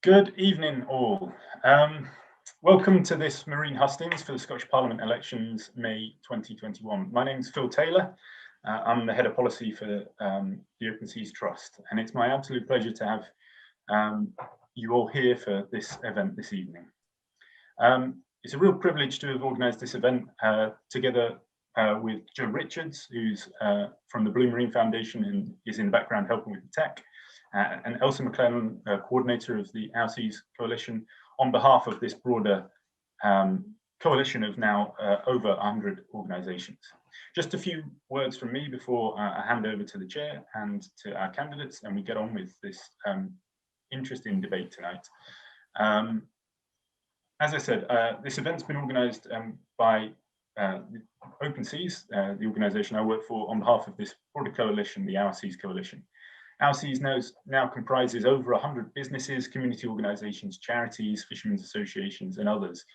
Good evening, all. Welcome to this Marine Hustings for the Scottish Parliament elections, May 2021. My name is Phil Taylor. I'm the Head of Policy for the Open Seas Trust, and it's my absolute pleasure to have you all here for this event this evening. It's a real privilege to have organised this event together with Joe Richards, who's from the Blue Marine Foundation and is in the background helping with the tech, and Elsa McClellan, coordinator of the Our Seas Coalition, on behalf of this broader coalition of now over 100 organisations. Just a few words from me before I hand over to the chair and to our candidates, and we get on with this interesting debate tonight. As I said, this event's been organised by Open Seas, the organisation I work for, on behalf of this broader coalition, the Our Seas Coalition. Our Seas now comprises over 100 businesses, community organisations, charities, fishermen's associations, and others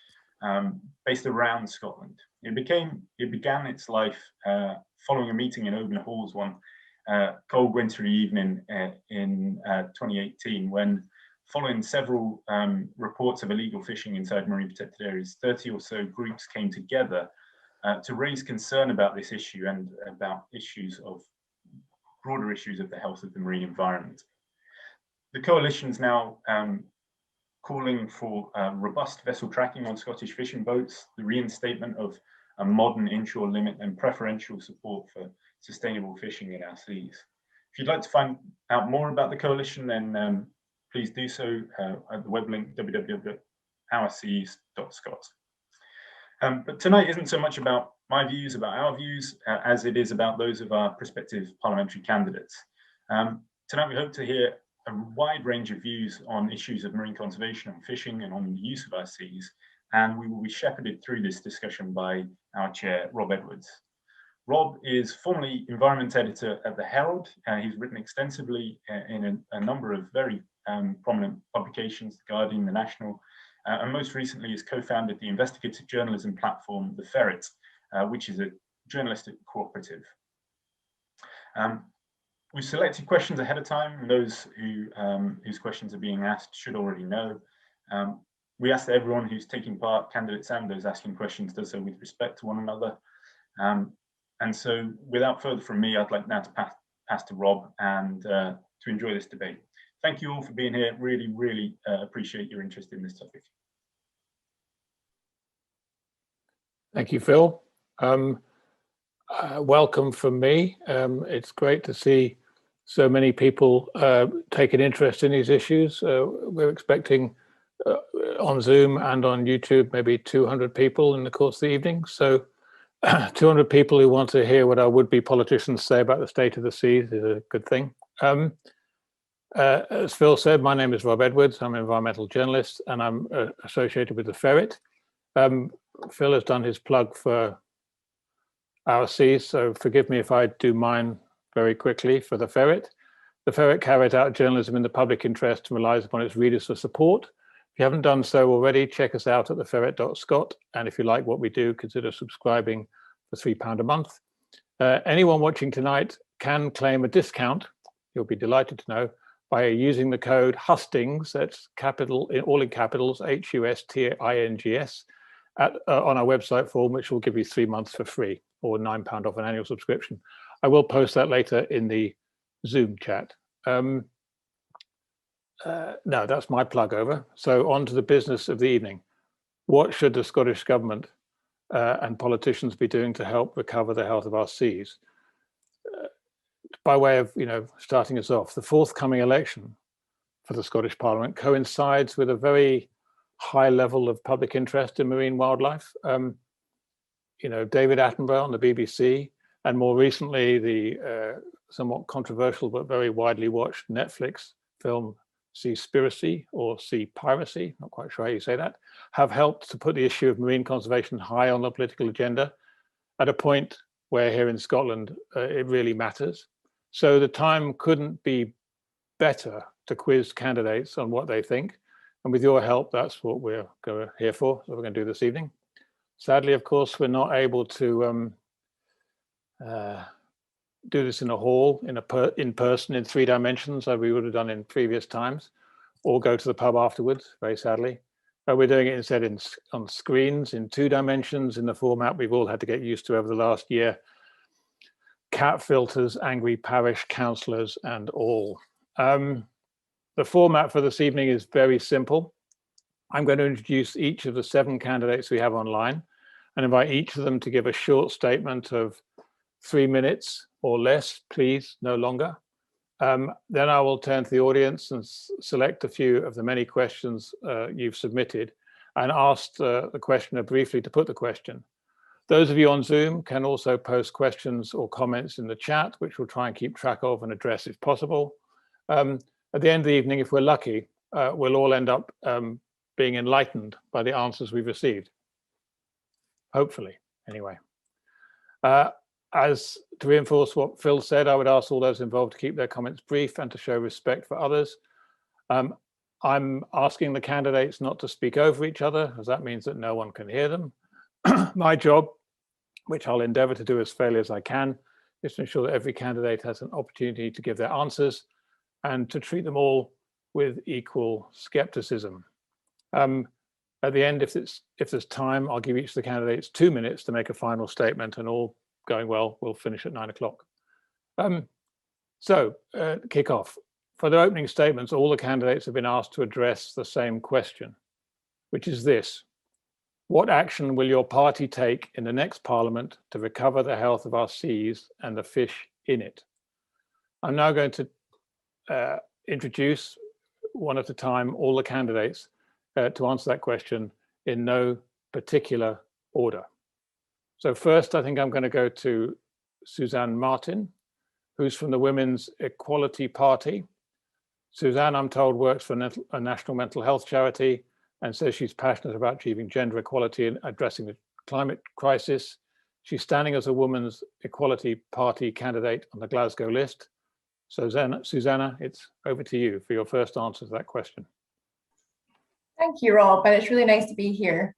based around Scotland. It began its life following a meeting in Oban Halls one cold wintry evening in 2018, when, following several reports of illegal fishing inside marine protected areas, 30 or so groups came together to raise concern about this issue and about broader issues of the health of the marine environment. The coalition's now calling for robust vessel tracking on Scottish fishing boats, the reinstatement of a modern inshore limit, and preferential support for sustainable fishing in our seas. If you'd like to find out more about the coalition, then please do so at the web link www.ourseas.scot. But tonight isn't so much about my views, about our views, as it is about those of our prospective parliamentary candidates. Tonight we hope to hear a wide range of views on issues of marine conservation and fishing and on the use of our seas, and we will be shepherded through this discussion by our chair, Rob Edwards. Rob is formerly environment editor at the Herald. He's written extensively in a number of very prominent publications, The Guardian, The National, and most recently has co-founded the investigative journalism platform, The Ferret, which is a journalistic cooperative. We've selected questions ahead of time, and those whose questions are being asked should already know. We ask that everyone who's taking part, candidates and those asking questions, does so with respect to one another. And so without further from me, I'd like now to pass to Rob and to enjoy this debate. Thank you all for being here. Really, really appreciate your interest in this topic. Thank you, Phil. Welcome from me. It's great to see so many people take an interest in these issues. We're expecting on Zoom and on YouTube maybe 200 people in the course of the evening. So 200 people who want to hear what our would-be politicians say about the state of the seas is a good thing. As Phil said, my name is Rob Edwards. I'm an environmental journalist and I'm associated with the Ferret. Phil has done his plug for Our Seas, so forgive me if I do mine very quickly for the Ferret. The Ferret carries out journalism in the public interest and relies upon its readers for support. If you haven't done so already, check us out at theferret.scot, and if you like what we do, consider subscribing for £3 a month. Anyone watching tonight can claim a discount, you'll be delighted to know, by using the code Hustings, that's capital, all in capitals, HUSTINGS, on our website form, which will give you 3 months for free, or £9 off an annual subscription. I will post that later in the Zoom chat. No, that's my plug over. So on to the business of the evening. What should the Scottish Government and politicians be doing to help recover the health of our seas? By way of, starting us off, the forthcoming election for the Scottish Parliament coincides with a very high level of public interest in marine wildlife. David Attenborough on the BBC, and more recently the somewhat controversial but very widely watched Netflix film Seaspiracy or Sea Piracy, not quite sure how you say that, have helped to put the issue of marine conservation high on the political agenda at a point where here in Scotland it really matters. So the time couldn't be better to quiz candidates on what they think. And with your help, that's what we're here for. So we're going to do this evening. Sadly, of course, we're not able to do this in a hall, in person, in 3 dimensions, like we would have done in previous times. all go to the pub afterwards, very sadly. We're doing it instead on screens in 2 dimensions in the format we've all had to get used to over the last year. Cat filters, angry parish councillors and all. The format for this evening is very simple. I'm going to introduce each of the 7 candidates we have online and invite each of them to give a short statement of 3 minutes or less, please, no longer. Then I will turn to the audience and select a few of the many questions you've submitted and ask the questioner briefly to put the question. Those of you on Zoom can also post questions or comments in the chat, which we'll try and keep track of and address if possible. At the end of the evening, if we're lucky, we'll all end up being enlightened by the answers we've received. Hopefully, anyway. As to reinforce what Phil said, I would ask all those involved to keep their comments brief and to show respect for others. I'm asking the candidates not to speak over each other, as that means that no one can hear them. My job, which I'll endeavour to do as fairly as I can, is to ensure that every candidate has an opportunity to give their answers and to treat them all with equal scepticism. At the end, if there's time, I'll give each of the candidates 2 minutes to make a final statement, and all going well, we'll finish at 9 o'clock. Kick off. For their opening statements, all the candidates have been asked to address the same question, which is this: what action will your party take in the next Parliament to recover the health of our seas and the fish in it? I'm now going to introduce one at a time all the candidates to answer that question in no particular order. So first, I think I'm going to go to Suzanne Martin, who's from the Women's Equality Party. Suzanne, I'm told, works for a national mental health charity and says she's passionate about achieving gender equality and addressing the climate crisis. She's standing as a Women's Equality Party candidate on the Glasgow list. So Susanna, it's over to you for your first answer to that question. Thank you, Rob, and it's really nice to be here.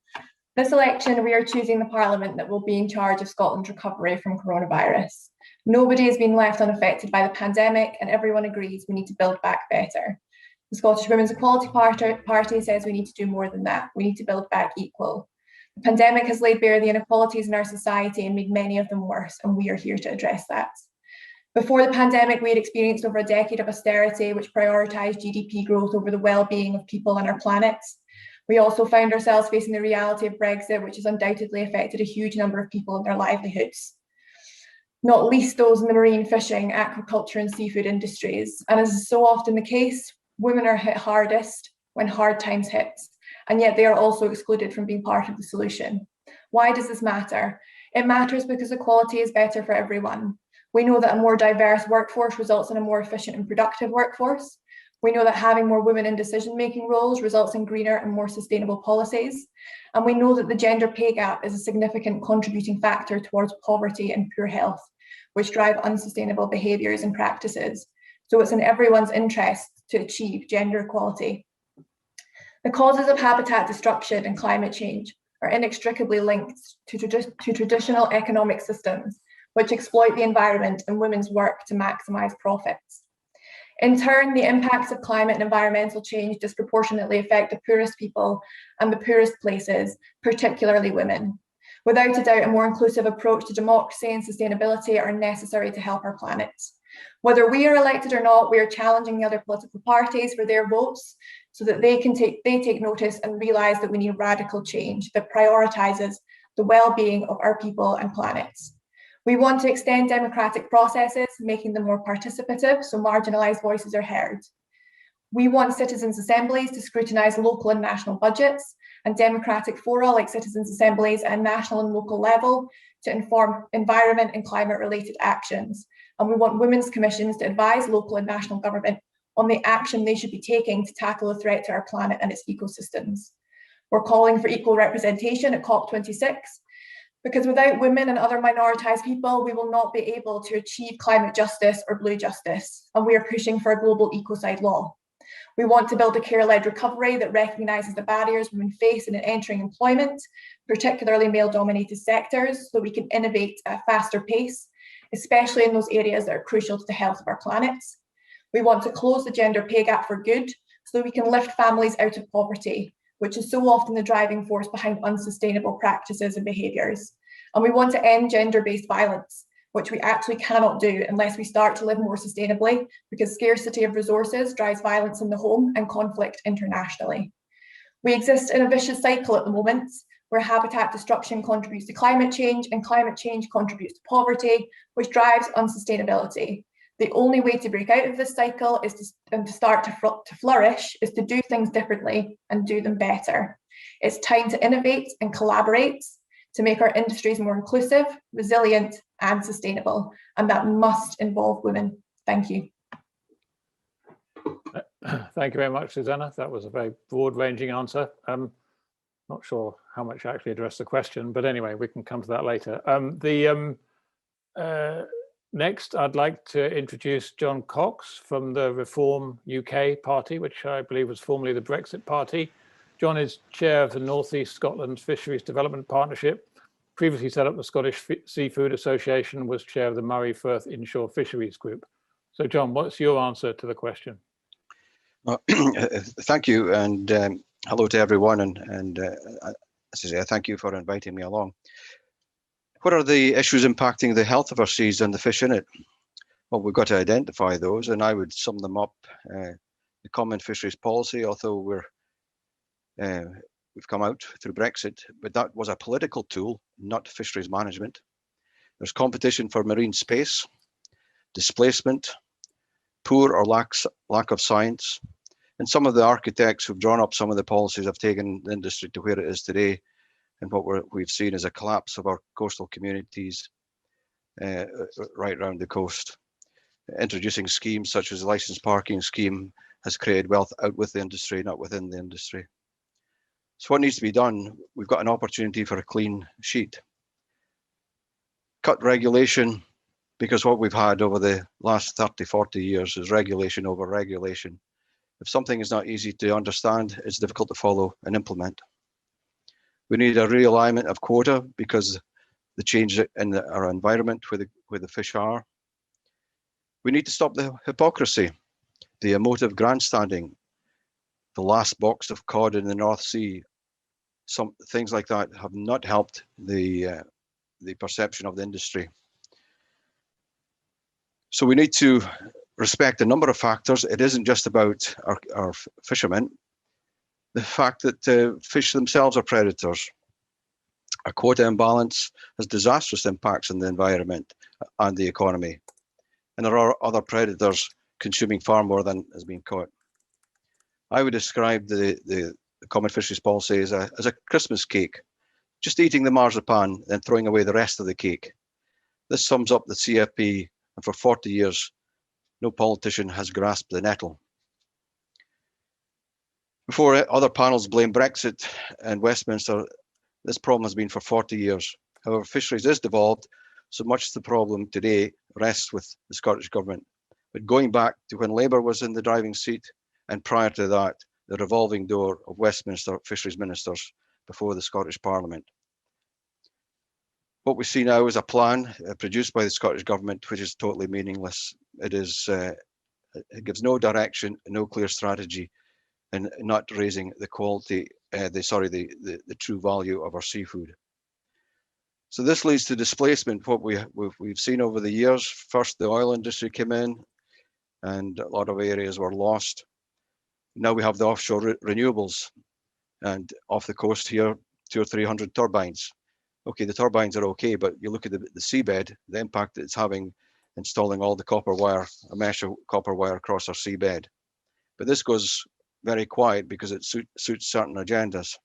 This election, we are choosing the Parliament that will be in charge of Scotland's recovery from coronavirus. Nobody has been left unaffected by the pandemic, and everyone agrees we need to build back better. The Scottish Women's Equality Party says we need to do more than that. We need to build back equal. The pandemic has laid bare the inequalities in our society and made many of them worse, and we are here to address that. Before the pandemic, we had experienced over a decade of austerity, which prioritised GDP growth over the well-being of people on our planet. We also found ourselves facing the reality of Brexit, which has undoubtedly affected a huge number of people and their livelihoods, not least those in the marine, fishing, aquaculture and seafood industries. And as is so often the case, women are hit hardest when hard times hit, and yet they are also excluded from being part of the solution. Why does this matter? It matters because equality is better for everyone. We know that a more diverse workforce results in a more efficient and productive workforce. We know that having more women in decision-making roles results in greener and more sustainable policies. And we know that the gender pay gap is a significant contributing factor towards poverty and poor health, which drive unsustainable behaviours and practices. So it's in everyone's interest to achieve gender equality. The causes of habitat destruction and climate change are inextricably linked to traditional economic systems, which exploit the environment and women's work to maximise profits. In turn, the impacts of climate and environmental change disproportionately affect the poorest people and the poorest places, particularly women. Without a doubt, a more inclusive approach to democracy and sustainability are necessary to help our planet. Whether we are elected or not, we are challenging the other political parties for their votes so that they take notice and realise that we need radical change that prioritises the well-being of our people and planets. We want to extend democratic processes, making them more participative so marginalised voices are heard. We want citizens' assemblies to scrutinise local and national budgets and democratic fora like citizens' assemblies at a national and local level to inform environment and climate-related actions. And we want women's commissions to advise local and national government on the action they should be taking to tackle the threat to our planet and its ecosystems. We're calling for equal representation at COP26, because without women and other minoritised people, we will not be able to achieve climate justice or blue justice, and we are pushing for a global ecocide law. We want to build a care-led recovery that recognises the barriers women face in entering employment, particularly male-dominated sectors, so we can innovate at a faster pace, especially in those areas that are crucial to the health of our planet. We want to close the gender pay gap for good, so that we can lift families out of poverty, which is so often the driving force behind unsustainable practices and behaviours. And we want to end gender-based violence, which we actually cannot do unless we start to live more sustainably, because scarcity of resources drives violence in the home and conflict internationally. We exist in a vicious cycle at the moment, where habitat destruction contributes to climate change and climate change contributes to poverty, which drives unsustainability. The only way to break out of this cycle is to start to flourish, is to do things differently and do them better. It's time to innovate and collaborate to make our industries more inclusive, resilient, and sustainable. And that must involve women. Thank you. Thank you very much, Susanna. That was a very broad-ranging answer. Not sure how much actually addressed the question, but anyway, we can come to that later. Next, I'd like to introduce John Cox from the Reform UK party, which I believe was formerly the Brexit party. John is chair of the North East Scotland Fisheries Development Partnership, previously set up the Scottish Seafood Association, was chair of the Murray Firth Inshore Fisheries Group. So John, what's your answer to the question? Thank you, and hello to everyone, and I thank you for inviting me along. What are the issues impacting the health of our seas and the fish in it? Well, we've got to identify those, and I would sum them up. The common fisheries policy, although we've come out through Brexit, but that was a political tool, not fisheries management. There's competition for marine space, displacement, poor or lack of science, and some of the architects who've drawn up some of the policies have taken the industry to where it is today. And what we've seen is a collapse of our coastal communities right around the coast. Introducing schemes such as the licensed parking scheme has created wealth out with the industry, not within the industry. So what needs to be done? We've got an opportunity for a clean sheet. Cut regulation, because what we've had over the last 30, 40 years is regulation over regulation. If something is not easy to understand, it's difficult to follow and implement. We need a realignment of quota because the change in our environment where the fish are. We need to stop the hypocrisy, the emotive grandstanding, the last box of cod in the North Sea. Some things like that have not helped the perception of the industry. So we need to respect a number of factors. It isn't just about our fishermen. The fact that fish themselves are predators. A quota imbalance has disastrous impacts on the environment and the economy. And there are other predators consuming far more than has been caught. I would describe the common fisheries policy as a Christmas cake, just eating the marzipan and throwing away the rest of the cake. This sums up the CFP, and for 40 years, no politician has grasped the nettle. Before other panels blame Brexit and Westminster, this problem has been for 40 years. However, fisheries is devolved, so much of the problem today rests with the Scottish Government. But going back to when Labour was in the driving seat, and prior to that, the revolving door of Westminster fisheries ministers before the Scottish Parliament. What we see now is a plan produced by the Scottish Government, which is totally meaningless. It gives no direction, no clear strategy, and not raising the quality, the true value of our seafood. So this leads to displacement. What we've seen over the years, first the oil industry came in and a lot of areas were lost. Now we have the offshore renewables, and off the coast here, 200 or 300 turbines. Okay, the turbines are okay, but you look at the seabed, the impact it's having installing all the copper wire, a mesh of copper wire across our seabed. But this goes very quiet because it suits certain agendas.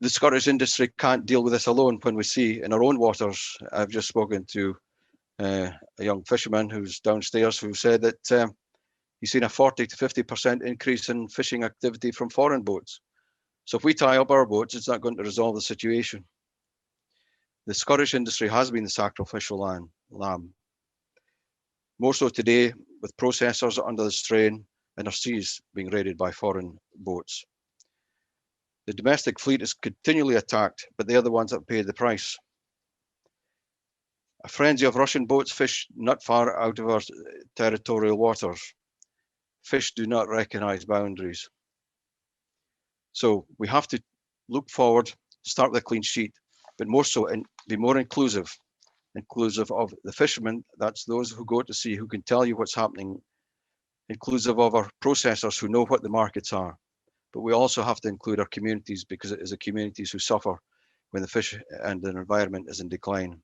The Scottish industry can't deal with this alone. When we see in our own waters, I've just spoken to a young fisherman who's downstairs who said that he's seen a 40 to 50% increase in fishing activity from foreign boats. So if we tie up our boats, it's not going to resolve the situation. The Scottish industry has been the sacrificial lamb. More so today, with processors under the strain and our seas being raided by foreign boats. The domestic fleet is continually attacked, but they are the ones that pay the price. A frenzy of Russian boats fish not far out of our territorial waters. fish do not recognize boundaries. So we have to look forward, start with a clean sheet, but more so and be more inclusive of the fishermen. That's those who go to sea, who can tell you what's happening, inclusive of our processors who know what the markets are. But we also have to include our communities, because it is the communities who suffer when the fish and the environment is in decline.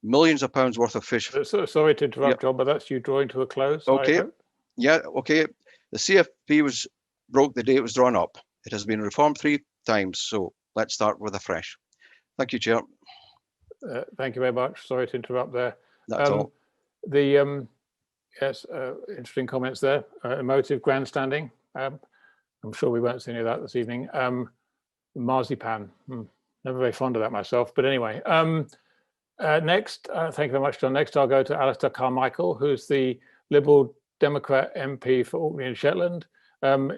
Millions of pounds worth of fish. So, sorry to interrupt, John, but that's you drawing to a close. Okay. Yeah, okay. The CFP was broke the day it was drawn up. It has been reformed 3 times, so let's start with afresh. Thank you, Chair. Thank you very much. Sorry to interrupt there. That's all. Yes, interesting comments there. Emotive grandstanding. I'm sure we won't see any of that this evening. Marzipan. Never very fond of that myself, but anyway. Next, thank you very much, John. Next, I'll go to Aleister Carmichael, who's the Liberal Democrat MP for Orkney and Shetland.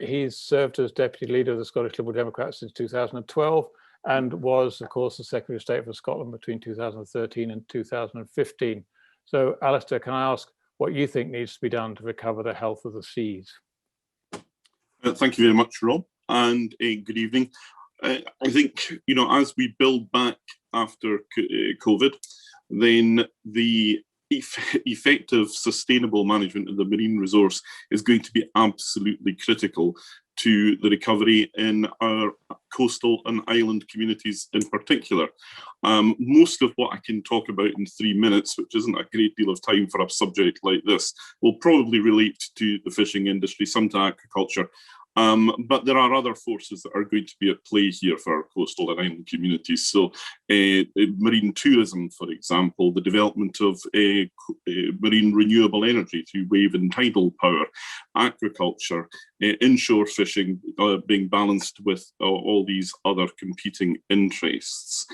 He's served as Deputy Leader of the Scottish Liberal Democrats since 2012 and was, of course, the Secretary of State for Scotland between 2013 and 2015. So, Alistair, can I ask what you think needs to be done to recover the health of the seas? Thank you very much, Rob, and good evening. I think, as we build back after COVID, then the effective, sustainable management of the marine resource is going to be absolutely critical to the recovery in our coastal and island communities in particular. Most of what I can talk about in 3 minutes, which isn't a great deal of time for a subject like this, will probably relate to the fishing industry, some to agriculture. But there are other forces that are going to be at play here for our coastal and island communities. So marine tourism, for example, the development of marine renewable energy through wave and tidal power, agriculture, inshore fishing being balanced with all these other competing interests.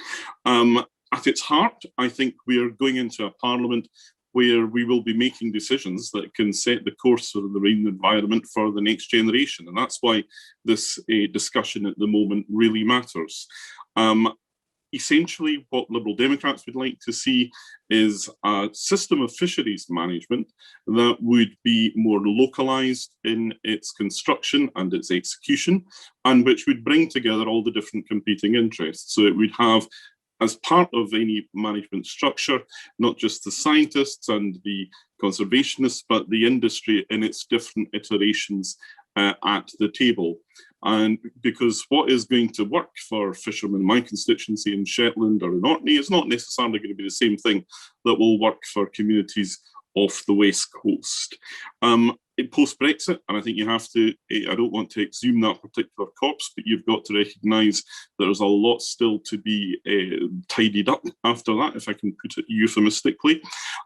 At its heart, I think we are going into a parliament where we will be making decisions that can set the course for the marine environment for the next generation. And that's why this discussion at the moment really matters. Essentially, what Liberal Democrats would like to see is a system of fisheries management that would be more localised in its construction and its execution, and which would bring together all the different competing interests. So it would have, as part of any management structure, not just the scientists and the conservationists, but the industry in its different iterations at the table. And because what is going to work for fishermen in my constituency in Shetland or in Orkney is not necessarily going to be the same thing that will work for communities off the West Coast. Post-Brexit, and I think you have to, I don't want to exhume that particular corpse, but you've got to recognise there's a lot still to be tidied up after that, if I can put it euphemistically.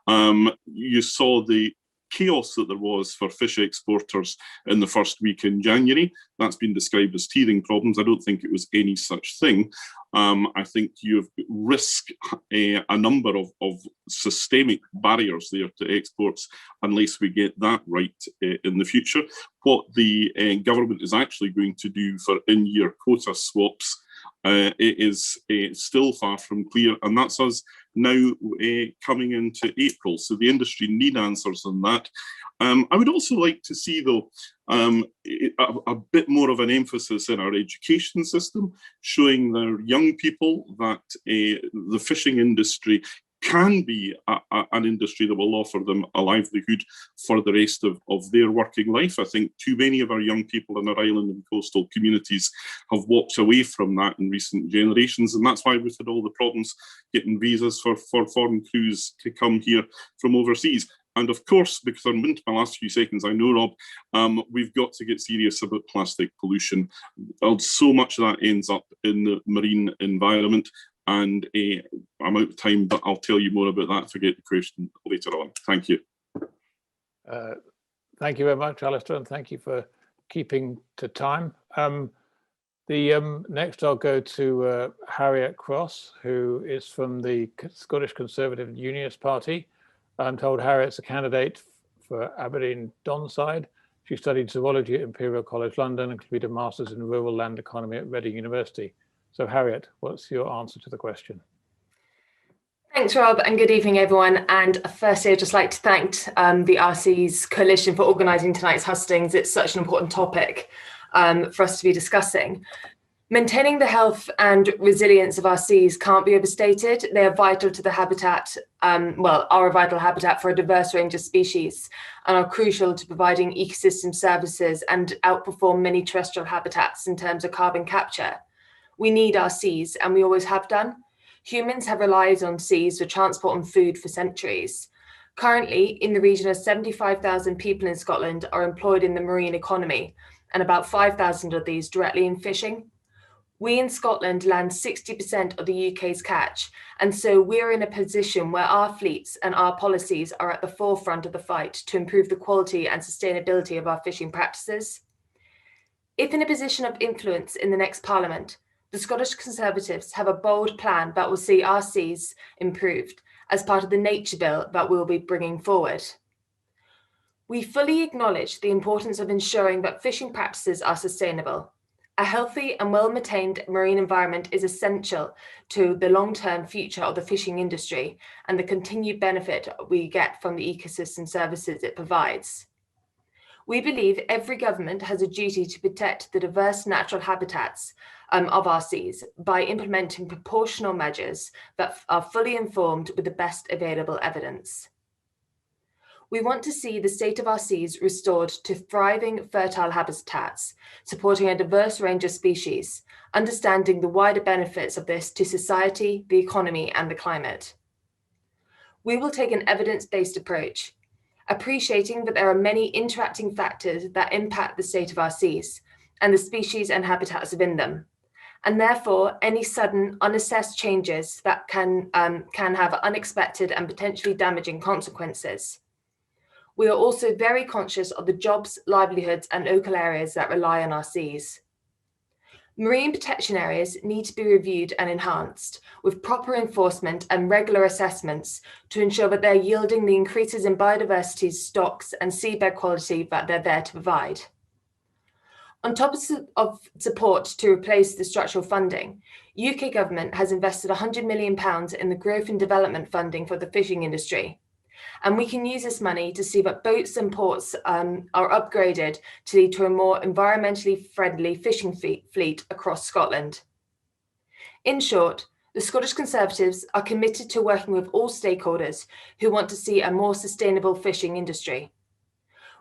You saw the chaos that there was for fish exporters in the first week in January. That's been described as teething problems. I don't think it was any such thing. I think you've risked a number of systemic barriers there to exports unless we get that right in the future. What the government is actually going to do for in-year quota swaps it is still far from clear, and that's us now coming into April. So the industry need answers on that. I would also like to see, though, a bit more of an emphasis in our education system, showing the young people that the fishing industry can be an industry that will offer them a livelihood for the rest of their working life. I think too many of our young people in our island and coastal communities have walked away from that in recent generations, and that's why we've had all the problems getting visas for foreign crews to come here from overseas. And of course, because I'm into my last few seconds, I know, Rob, we've got to get serious about plastic pollution. So much of that ends up in the marine environment. And I'm out of time, but I'll tell you more about that if I get the question later on. Thank you. Thank you very much, Alistair, and thank you for keeping to time. Next I'll go to Harriet Cross, who is from the Scottish Conservative Unionist Party. I'm told Harriet's a candidate for Aberdeen Donside. She studied zoology at Imperial College London and completed a master's in rural land economy at Reading University. So Harriet, what's your answer to the question? Thanks, Rob, and good evening, everyone. And firstly, I'd just like to thank the RC's Coalition for organising tonight's hustings. It's such an important topic for us to be discussing. Maintaining the health and resilience of our seas can't be overstated. They are vital to the habitat, are a vital habitat for a diverse range of species and are crucial to providing ecosystem services and outperform many terrestrial habitats in terms of carbon capture. We need our seas, and we always have done. Humans have relied on seas for transport and food for centuries. Currently, in the region of 75,000 people in Scotland are employed in the marine economy, and about 5,000 of these directly in fishing. We in Scotland land 60% of the UK's catch, and so we're in a position where our fleets and our policies are at the forefront of the fight to improve the quality and sustainability of our fishing practices. If in a position of influence in the next Parliament, the Scottish Conservatives have a bold plan that will see our seas improved as part of the nature bill that we'll be bringing forward. We fully acknowledge the importance of ensuring that fishing practices are sustainable. A healthy and well-maintained marine environment is essential to the long-term future of the fishing industry and the continued benefit we get from the ecosystem services it provides. We believe every government has a duty to protect the diverse natural habitats of our seas by implementing proportional measures that are fully informed with the best available evidence. We want to see the state of our seas restored to thriving, fertile habitats, supporting a diverse range of species, understanding the wider benefits of this to society, the economy, and the climate. We will take an evidence-based approach, appreciating that there are many interacting factors that impact the state of our seas and the species and habitats within them. And therefore, any sudden, unassessed changes that can have unexpected and potentially damaging consequences. We are also very conscious of the jobs, livelihoods, and local areas that rely on our seas. Marine protection areas need to be reviewed and enhanced with proper enforcement and regular assessments to ensure that they're yielding the increases in biodiversity, stocks, and seabed quality that they're there to provide. On top of support to replace the structural funding, UK government has invested £100 million in the growth and development funding for the fishing industry. And we can use this money to see that boats and ports are upgraded to lead to a more environmentally friendly fishing fleet across Scotland. In short, the Scottish Conservatives are committed to working with all stakeholders who want to see a more sustainable fishing industry.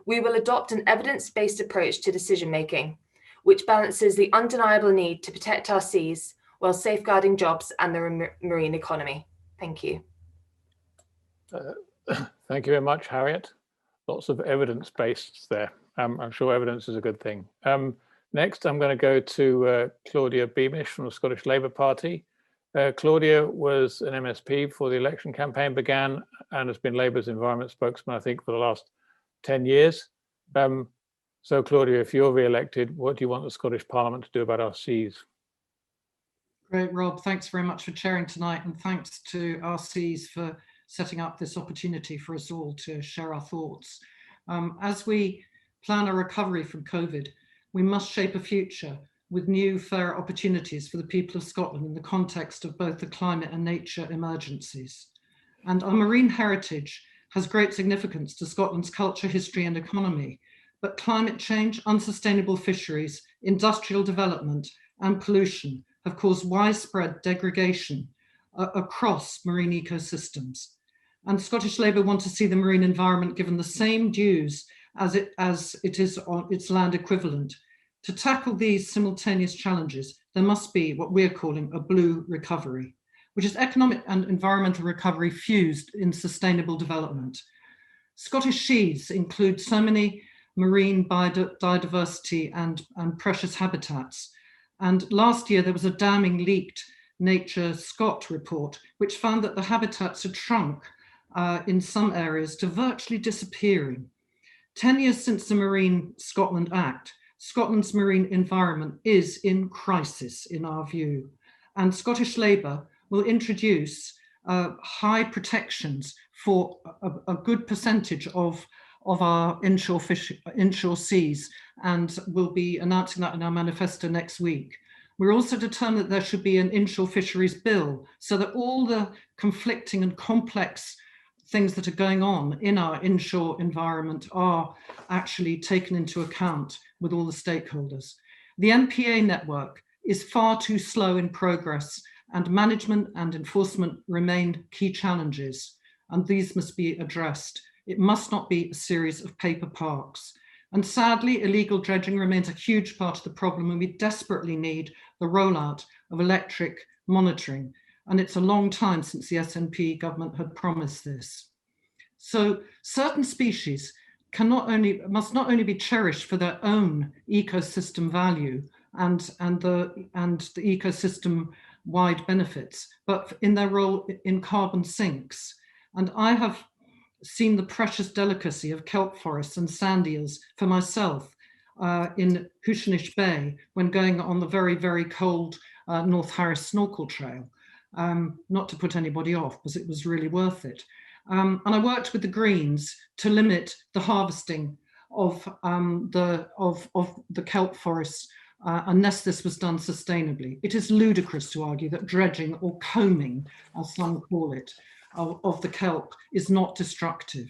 We will adopt an evidence-based approach to decision-making, which balances the undeniable need to protect our seas while safeguarding jobs and the marine economy. Thank you. Thank you very much, Harriet. Lots of evidence-based there. I'm sure evidence is a good thing. Next, I'm going to go to Claudia Beamish from the Scottish Labour Party. Claudia was an MSP before the election campaign began and has been Labour's environment spokesman, I think, for the last 10 years. So Claudia, if you're re-elected, what do you want the Scottish Parliament to do about our seas? Great, Rob. Thanks very much for chairing tonight, and thanks to RCs for setting up this opportunity for us all to share our thoughts. As we plan a recovery from COVID, we must shape a future with new, fair opportunities for the people of Scotland in the context of both the climate and nature emergencies. And our marine heritage has great significance to Scotland's culture, history, and economy. But climate change, unsustainable fisheries, industrial development, and pollution have caused widespread degradation across marine ecosystems. And Scottish Labour want to see the marine environment given the same dues as it is on its land equivalent. To tackle these simultaneous challenges, there must be what we're calling a blue recovery, which is economic and environmental recovery fused in sustainable development. Scottish seas include so many marine biodiversity and precious habitats. And last year there was a damning leaked Nature Scot report, which found that the habitats had shrunk in some areas to virtually disappearing. 10 years since the Marine Scotland Act, Scotland's marine environment is in crisis in our view. And Scottish Labour will introduce high protections for a good percentage of our inshore seas, and we'll be announcing that in our manifesto next week. We're also determined that there should be an inshore fisheries bill so that all the conflicting and complex things that are going on in our inshore environment are actually taken into account with all the stakeholders. The NPA network is far too slow in progress, and management and enforcement remain key challenges, and these must be addressed. It must not be a series of paper parks. And sadly, illegal dredging remains a huge part of the problem, and we desperately need the rollout of electric monitoring. And it's a long time since the SNP government had promised this. So certain species must not only be cherished for their own ecosystem value and the ecosystem-wide benefits, but in their role in carbon sinks. And I have seen the precious delicacy of kelp forests and sand eels for myself in Housenish Bay when going on the very, very cold North Harris snorkel trail. Not to put anybody off, because it was really worth it. And I worked with the Greens to limit the harvesting of the kelp forests unless this was done sustainably. It is ludicrous to argue that dredging, or combing, as some call it, of the kelp is not destructive.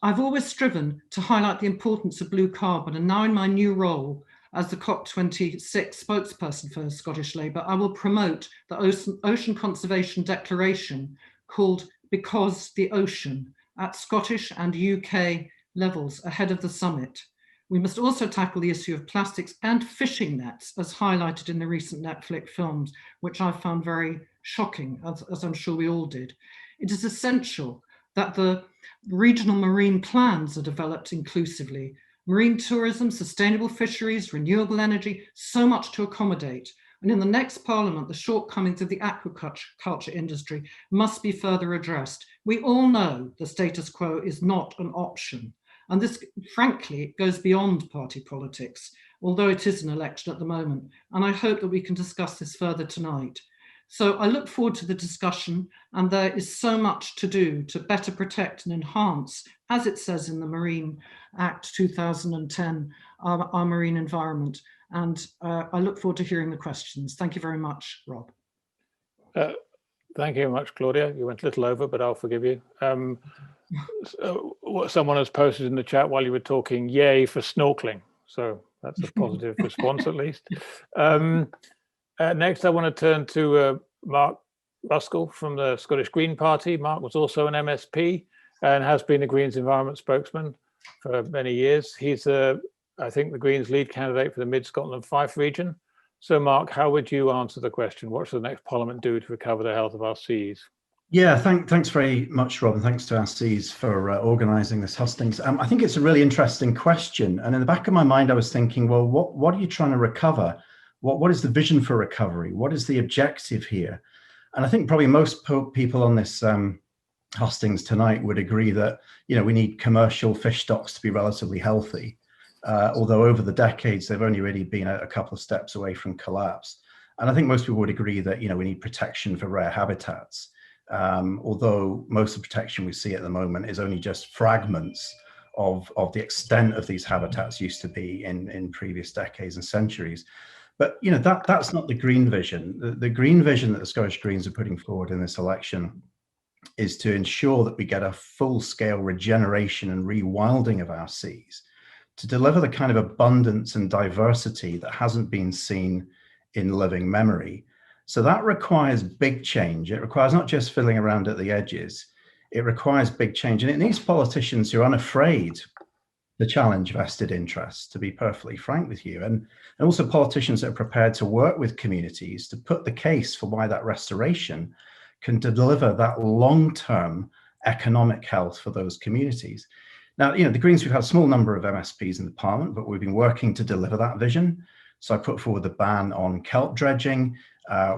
I've always striven to highlight the importance of blue carbon, and now in my new role as the COP26 spokesperson for Scottish Labour, I will promote the Ocean Conservation Declaration called Because the Ocean at Scottish and UK levels ahead of the summit. We must also tackle the issue of plastics and fishing nets, as highlighted in the recent Netflix films, which I found very shocking, as I'm sure we all did. It is essential that the regional marine plans are developed inclusively. Marine tourism, sustainable fisheries, renewable energy, so much to accommodate. And in the next Parliament, the shortcomings of the aquaculture industry must be further addressed. We all know the status quo is not an option. And this, frankly, goes beyond party politics, although it is an election at the moment. And I hope that we can discuss this further tonight. So I look forward to the discussion, and there is so much to do to better protect and enhance, as it says in the Marine Act 2010, our marine environment. And I look forward to hearing the questions. Thank you very much, Rob. Thank you very much, Claudia. You went a little over, but I'll forgive you. So what someone has posted in the chat while you were talking, yay for snorkeling. So that's a positive response, at least. Next, I want to turn to Mark Ruskell from the Scottish Green Party. Mark was also an MSP and has been the Greens environment spokesman for many years. He's, I think, the Greens lead candidate for the Mid-Scotland Fife region. So, Mark, how would you answer the question? What should the next Parliament do to recover the health of our seas? Yeah, thanks very much, Rob, and thanks to our seas for organising this hustings. I think it's a really interesting question. And in the back of my mind, I was thinking, well, what are you trying to recover? What is the vision for recovery? What is the objective here? And I think probably most people on this hustings tonight would agree that, you know, we need commercial fish stocks to be relatively healthy. Although over the decades, they've only really been a couple of steps away from collapse. And I think most people would agree that, you know, we need protection for rare habitats. Although most of the protection we see at the moment is only just fragments of the extent of these habitats used to be in previous decades and centuries. But, you know, that's not the green vision. The green vision that the Scottish Greens are putting forward in this election is to ensure that we get a full-scale regeneration and rewilding of our seas, to deliver the kind of abundance and diversity that hasn't been seen in living memory. So that requires big change. It requires not just fiddling around at the edges. It requires big change. And it needs politicians who are unafraid to challenge vested interests, to be perfectly frank with you. And also politicians that are prepared to work with communities to put the case for why that restoration can deliver that long-term economic health for those communities. Now, you know, the Greens, we've had a small number of MSPs in the Parliament, but we've been working to deliver that vision. So I put forward the ban on kelp dredging.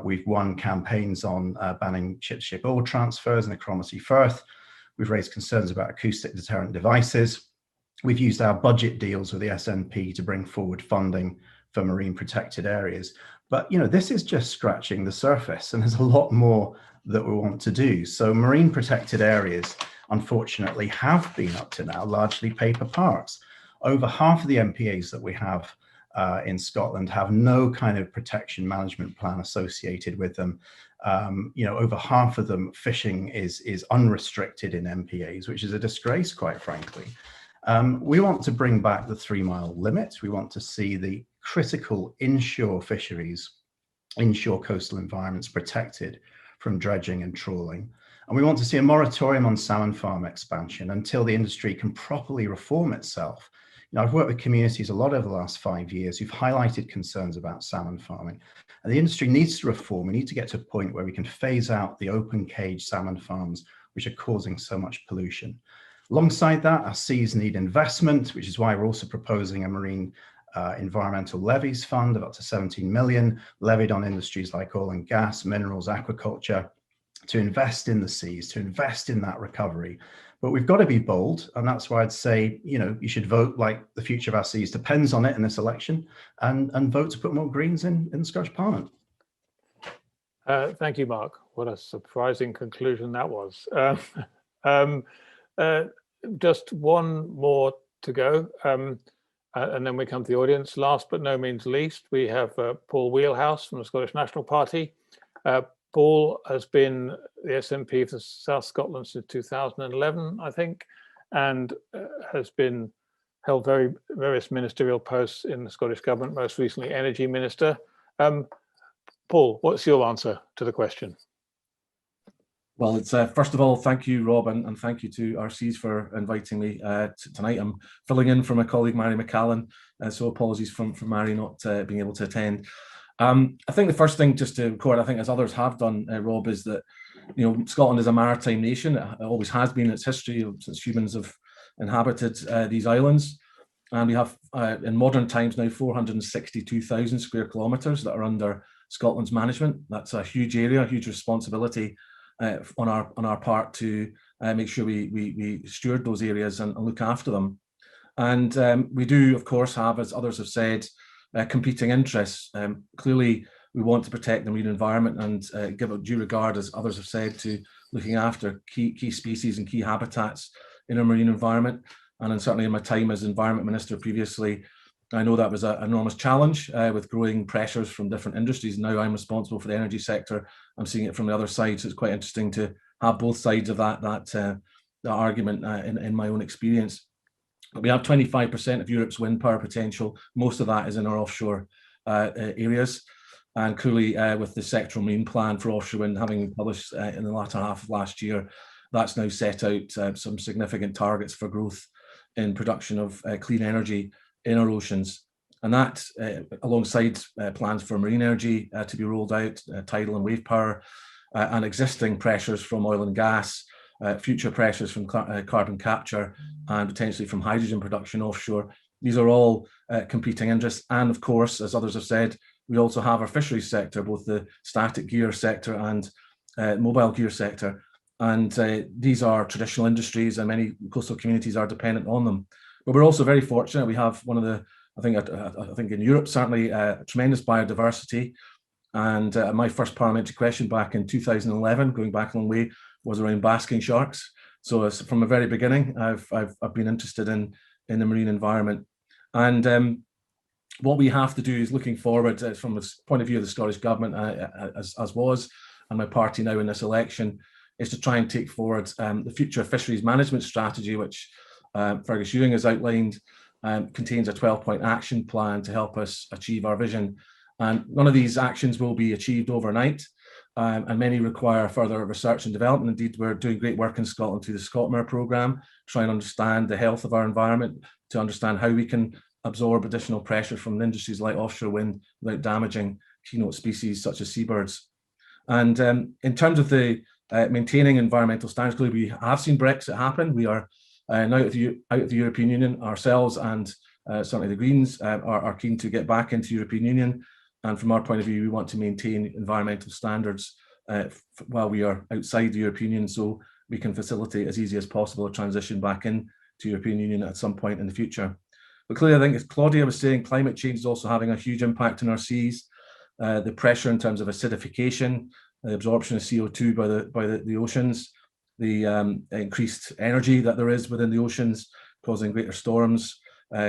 We've won campaigns on banning ship-to-ship oil transfers in the Cromarty Firth. We've raised concerns about acoustic deterrent devices. We've used our budget deals with the SNP to bring forward funding for marine protected areas. But, you know, this is just scratching the surface, and there's a lot more that we want to do. So marine protected areas, unfortunately, have been up to now largely paper parks. Over half of the MPAs that we have in Scotland have no kind of protection management plan associated with them. Over half of them, fishing is unrestricted in MPAs, which is a disgrace, quite frankly. We want to bring back the 3-mile limit. We want to see the critical inshore fisheries, inshore coastal environments protected from dredging and trawling. And we want to see a moratorium on salmon farm expansion until the industry can properly reform itself. I've worked with communities a lot over the last 5 years who've highlighted concerns about salmon farming. And the industry needs to reform. We need to get to a point where we can phase out the open cage salmon farms, which are causing so much pollution. Alongside that, our seas need investment, which is why we're also proposing a marine environmental levies fund of up to 17 million levied on industries like oil and gas, minerals, aquaculture, to invest in the seas, to invest in that recovery. But we've got to be bold, and that's why I'd say, you should vote like the future of our seas depends on it in this election, and vote to put more Greens in the Scottish Parliament. Thank you, Mark. What a surprising conclusion that was. Just one more to go, and then we come to the audience. Last but no means least, we have Paul Wheelhouse from the Scottish National Party. Paul has been the SNP for South Scotland since 2011, I think, and has been held various ministerial posts in the Scottish Government, most recently Energy Minister. Paul, what's your answer to the question? Well, it's first of all, thank you, Rob, and thank you to RCs for inviting me tonight. I'm filling in for my colleague, Mary McCallan, so apologies from Mary not being able to attend. I think the first thing just to record, I think as others have done, Rob, is that Scotland is a maritime nation. It always has been in its history since humans have inhabited these islands, and we have in modern times now 462,000 square kilometres that are under Scotland's management. That's a huge area, a huge responsibility on our part to make sure we steward those areas and look after them. And we do, of course, have, as others have said, competing interests. Clearly, we want to protect the marine environment and give a due regard, as others have said, to looking after key species and key habitats in our marine environment. And certainly in my time as Environment Minister previously, I know that was an enormous challenge with growing pressures from different industries. Now I'm responsible for the energy sector. I'm seeing it from the other side, so it's quite interesting to have both sides of that argument in my own experience. We have 25% of Europe's wind power potential. Most of that is in our offshore areas. And clearly with the sectoral marine plan for offshore wind having been published in the latter half of last year, that's now set out some significant targets for growth in production of clean energy in our oceans. And that, alongside plans for marine energy to be rolled out, tidal and wave power, and existing pressures from oil and gas, future pressures from carbon capture and potentially from hydrogen production offshore. These are all competing interests. And of course, as others have said, we also have our fisheries sector, both the static gear sector and mobile gear sector. And these are traditional industries and many coastal communities are dependent on them. But we're also very fortunate. We have one of the, I think in Europe, certainly tremendous biodiversity. And my first parliamentary question back in 2011, going back a long way, was around basking sharks. So from the very beginning, I've been interested in the marine environment. And what we have to do is looking forward from the point of view of the Scottish Government, as was, and my party now in this election, is to try and take forward the future fisheries management strategy, which Fergus Ewing has outlined, contains a 12-point action plan to help us achieve our vision. And none of these actions will be achieved overnight, and many require further research and development. Indeed, we're doing great work in Scotland through the ScotMare programme, trying to understand the health of our environment, to understand how we can absorb additional pressure from industries like offshore wind without damaging keynote species such as seabirds. And in terms of the maintaining environmental standards, clearly we have seen Brexit happen. We are now out of the European Union ourselves, and certainly the Greens are keen to get back into the European Union. And from our point of view, we want to maintain environmental standards while we are outside the European Union, so we can facilitate as easy as possible a transition back into the European Union at some point in the future. But clearly, I think as Claudia was saying, climate change is also having a huge impact on our seas. The pressure in terms of acidification, the absorption of CO2 by the oceans, the increased energy that there is within the oceans, causing greater storms,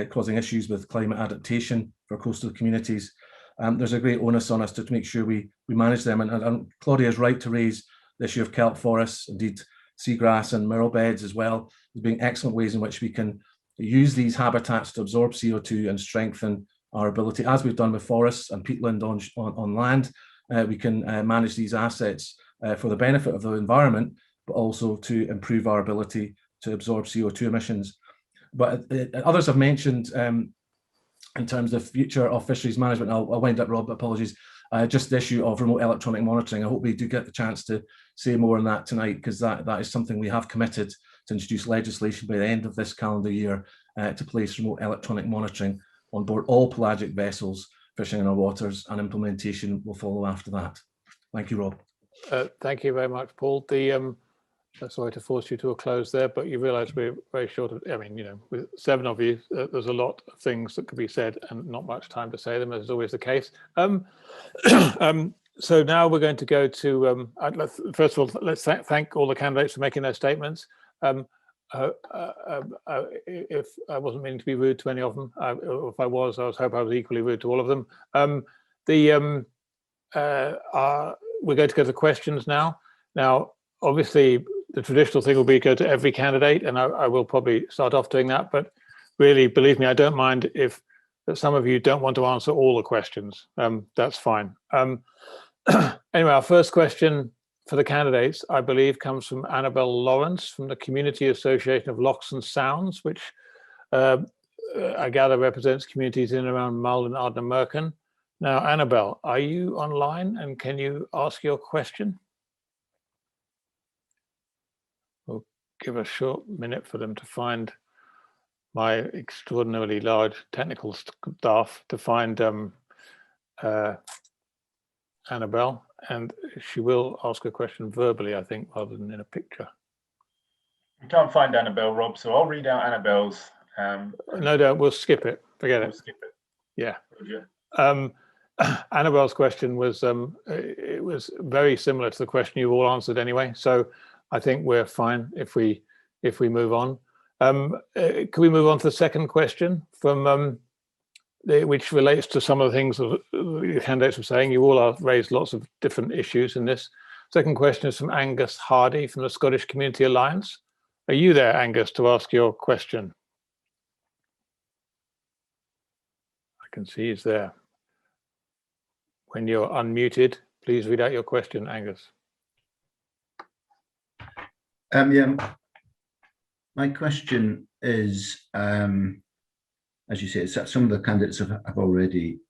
causing issues with climate adaptation for coastal communities. there's a great onus on us to make sure we manage them. And Claudia is right to raise the issue of kelp forests, indeed seagrass and mirror beds as well, as being excellent ways in which we can use these habitats to absorb CO2 and strengthen our ability, as we've done with forests and peatland on land. We can manage these assets for the benefit of the environment, but also to improve our ability to absorb CO2 emissions. But others have mentioned, in terms of future of fisheries management, I'll wind up, Rob, apologies, just the issue of remote electronic monitoring. I hope we do get the chance to say more on that tonight, because that is something we have committed to introduce legislation by the end of this calendar year to place remote electronic monitoring on board all pelagic vessels fishing in our waters, and implementation will follow after that. Thank you, Rob. Thank you very much, Paul. Sorry to force you to a close there, but you realise we're very short of, I mean, you know, with 7 of you, there's a lot of things that could be said and not much time to say them, as is always the case. So now we're going to go to, first of all, let's thank all the candidates for making their statements. If I wasn't meaning to be rude to any of them, if I was hope I was equally rude to all of them. We're going to go to questions now. Now, obviously, the traditional thing will be go to every candidate, and I will probably start off doing that. But really, believe me, I don't mind if some of you don't want to answer all the questions. That's fine. Anyway, our first question for the candidates, I believe, comes from Annabelle Lawrence from the Community Association of Lochs and Sounds, which I gather represents communities in and around Mull and Ardnamurchan. Now, Annabelle, are you online, and can you ask your question? We'll give a short minute for them to find my extraordinarily large technical staff to find Annabelle, and she will ask a question verbally, I think, rather than in a picture. We can't find Annabelle, Rob, so I'll read out Annabelle's. No, we'll skip it. Forget it. Skip it. Yeah. Roger. Annabelle's question was it was very similar to the question you all answered anyway, so I think we're fine if we move on. Can we move on to the second question from which relates to some of the things that the candidates were saying? You all have raised lots of different issues in this. Second question is from Angus Hardy from the Scottish Community Alliance. Are you there, Angus, to ask your question? I can see he's there. When you're unmuted, please read out your question, Angus. Yeah, my question is, as you say, some of the candidates have already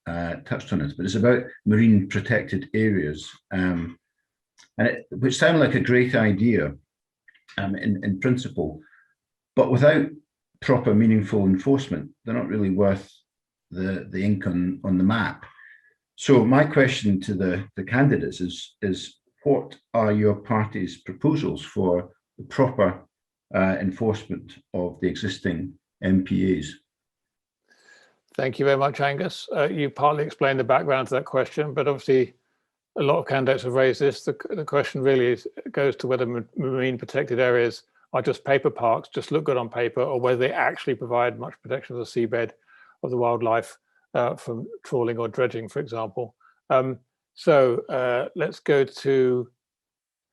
touched on it, but it's about marine protected areas, which sound like a great idea in principle, but without proper meaningful enforcement, they're not really worth the ink on the map. So my question to the candidates is what are your party's proposals for the proper enforcement of the existing MPAs? Thank you very much, Angus. You partly explained the background to that question, but obviously a lot of candidates have raised this. The question really goes to whether marine protected areas are just paper parks, just look good on paper, or whether they actually provide much protection of the seabed, of the wildlife from trawling or dredging, for example. So let's go to,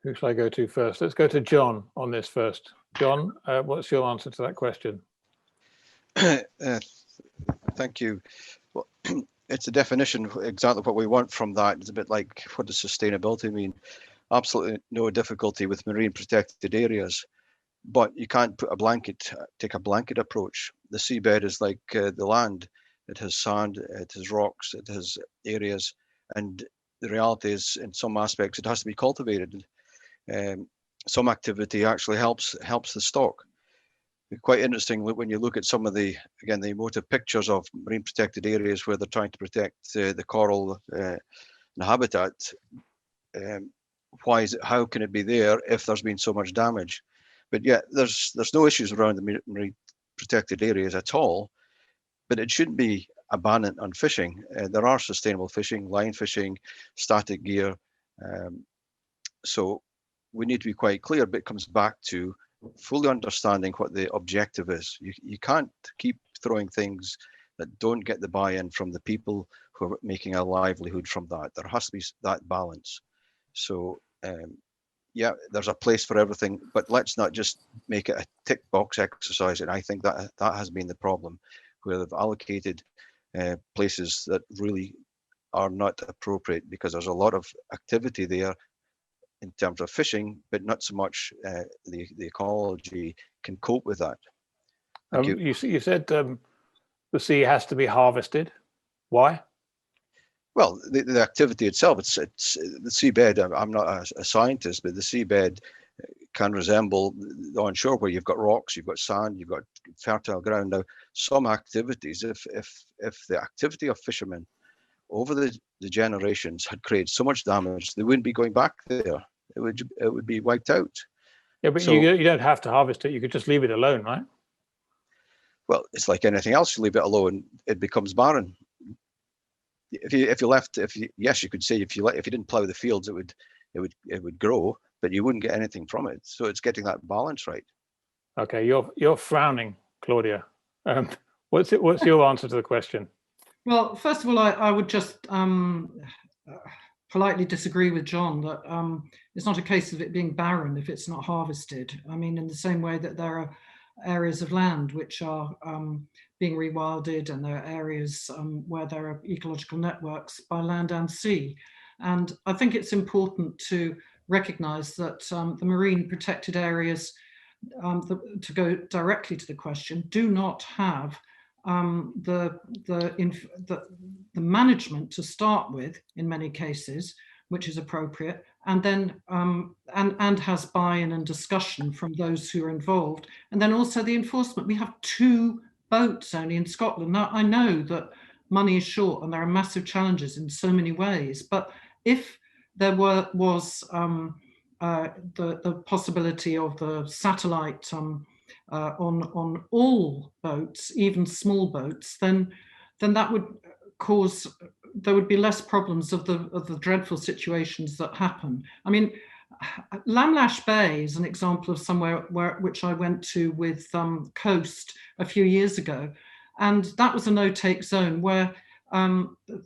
who shall I go to first? Let's go to John on this first. John, what's your answer to that question? Thank you. Well, it's a definition, exactly what we want from that. It's a bit like, what does sustainability mean? Absolutely no difficulty with marine protected areas, but you can't take a blanket approach. The seabed is like the land. It has sand, it has rocks, it has areas, and the reality is, in some aspects, it has to be cultivated. Some activity actually helps the stock. Quite interesting when you look at some of the emotive pictures of marine protected areas where they're trying to protect the coral and habitat. How can it be there if there's been so much damage? But yet there's no issues around the marine protected areas at all. But it shouldn't be abandoned on fishing. There are sustainable fishing, line fishing, static gear. So we need to be quite clear, but it comes back to fully understanding what the objective is. You can't keep throwing things that don't get the buy-in from the people who are making a livelihood from that. There has to be that balance. So yeah, there's a place for everything, but let's not just make it a tick box exercise. And I think that has been the problem, where they've allocated places that really are not appropriate, because there's a lot of activity there in terms of fishing, but not so much the ecology can cope with that. You said the sea has to be harvested. Why? Well, the activity itself, it's the seabed. I'm not a scientist, but the seabed can resemble the onshore, where you've got rocks, you've got sand, you've got fertile ground. Now, some activities, if the activity of fishermen over the generations had created so much damage, they wouldn't be going back there. It would be wiped out. Yeah, but so, you don't have to harvest it. You could just leave it alone, right? Well, it's like anything else. You leave it alone, it becomes barren. Yes, you could say if you didn't plough the fields, it would grow, but you wouldn't get anything from it. So it's getting that balance right. Okay, you're frowning, Claudia. What's your answer to the question? Well, first of all, I would just politely disagree with John that it's not a case of it being barren if it's not harvested. I mean, in the same way that there are areas of land which are being rewilded, and there are areas where there are ecological networks by land and sea. And I think it's important to recognize that the marine protected areas, to go directly to the question, do not have the management to start with in many cases, which is appropriate, and then and has buy-in and discussion from those who are involved, and then also the enforcement. We have 2 boats only in Scotland. Now, I know that money is short and there are massive challenges in so many ways, but if there was the possibility of the satellite on all boats, even small boats, then that would cause, there would be less problems of the dreadful situations that happen. I mean, Lamlash Bay is an example of somewhere which I went to with Coast a few years ago, and that was a no-take zone where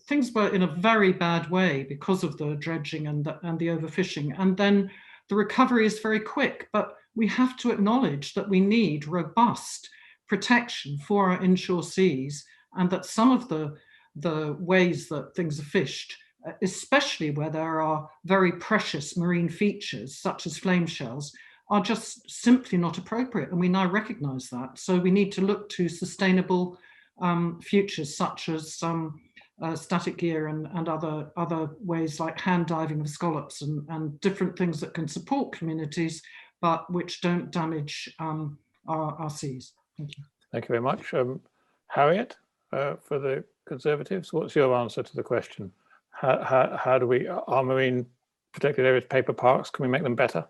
things were in a very bad way because of the dredging and the overfishing, and then the recovery is very quick. But we have to acknowledge that we need robust protection for our inshore seas, and that some of the ways that things are fished, especially where there are very precious marine features such as flame shells, are just simply not appropriate, and we now recognize that. So we need to look to sustainable futures such as static gear and other ways like hand diving of scallops and different things that can support communities but which don't damage our seas. Thank you. Thank you very much. Harriet, for the Conservatives, what's your answer to the question? How do we, are marine protected areas paper parks, can we make them better?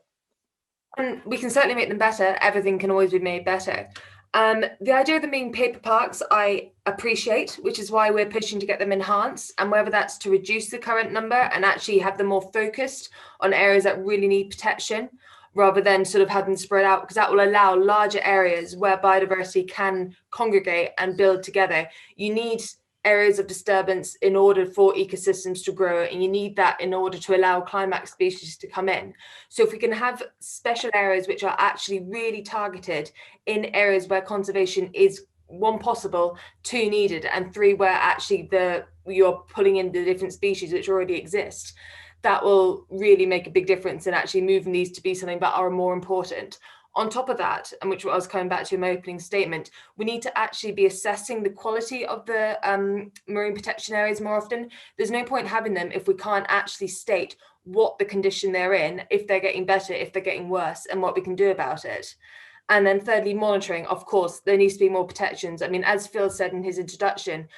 We can certainly make them better. Everything can always be made better. The idea of them being paper parks, I appreciate, which is why we're pushing to get them enhanced, and whether that's to reduce the current number and actually have them more focused on areas that really need protection, rather than sort of have them spread out, because that will allow larger areas where biodiversity can congregate and build together. You need areas of disturbance in order for ecosystems to grow, and you need that in order to allow climax species to come in. So if we can have special areas which are actually really targeted in areas where conservation is 1, possible, 2, needed, and 3, where actually you're pulling in the different species which already exist, that will really make a big difference in actually moving these to be something that are more important. On top of that, and which I was coming back to in my opening statement, we need to actually be assessing the quality of the marine protection areas more often. There's no point having them if we can't actually state what the condition they're in, if they're getting better, if they're getting worse, and what we can do about it. And then thirdly, monitoring. Of course, there needs to be more protections. I mean, as Phil said in his introduction,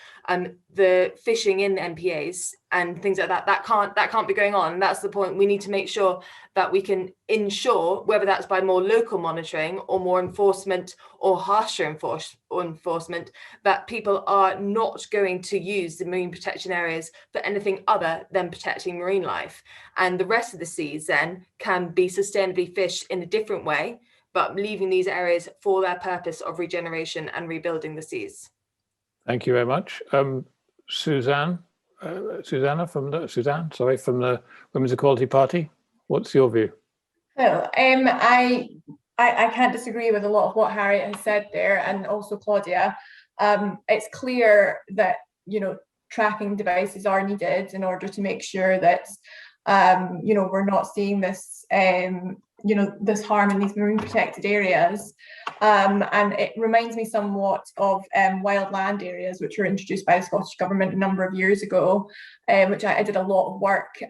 the fishing in MPAs and things like that, that can't be going on. And that's the point. We need to make sure that we can ensure, whether that's by more local monitoring or more enforcement or harsher enforcement, that people are not going to use the marine protection areas for anything other than protecting marine life. And the rest of the seas then can be sustainably fished in a different way, but leaving these areas for their purpose of regeneration and rebuilding the seas. Thank you very much. Suzanne from the Women's Equality Party. What's your view? Well, I can't disagree with a lot of what Harriet has said there, and also Claudia. It's clear that, you know, tracking devices are needed in order to make sure that, you know, we're not seeing this, you know, this harm in these marine protected areas. And it reminds me somewhat of wild land areas, which were introduced by the Scottish Government a number of years ago, which I did a lot of work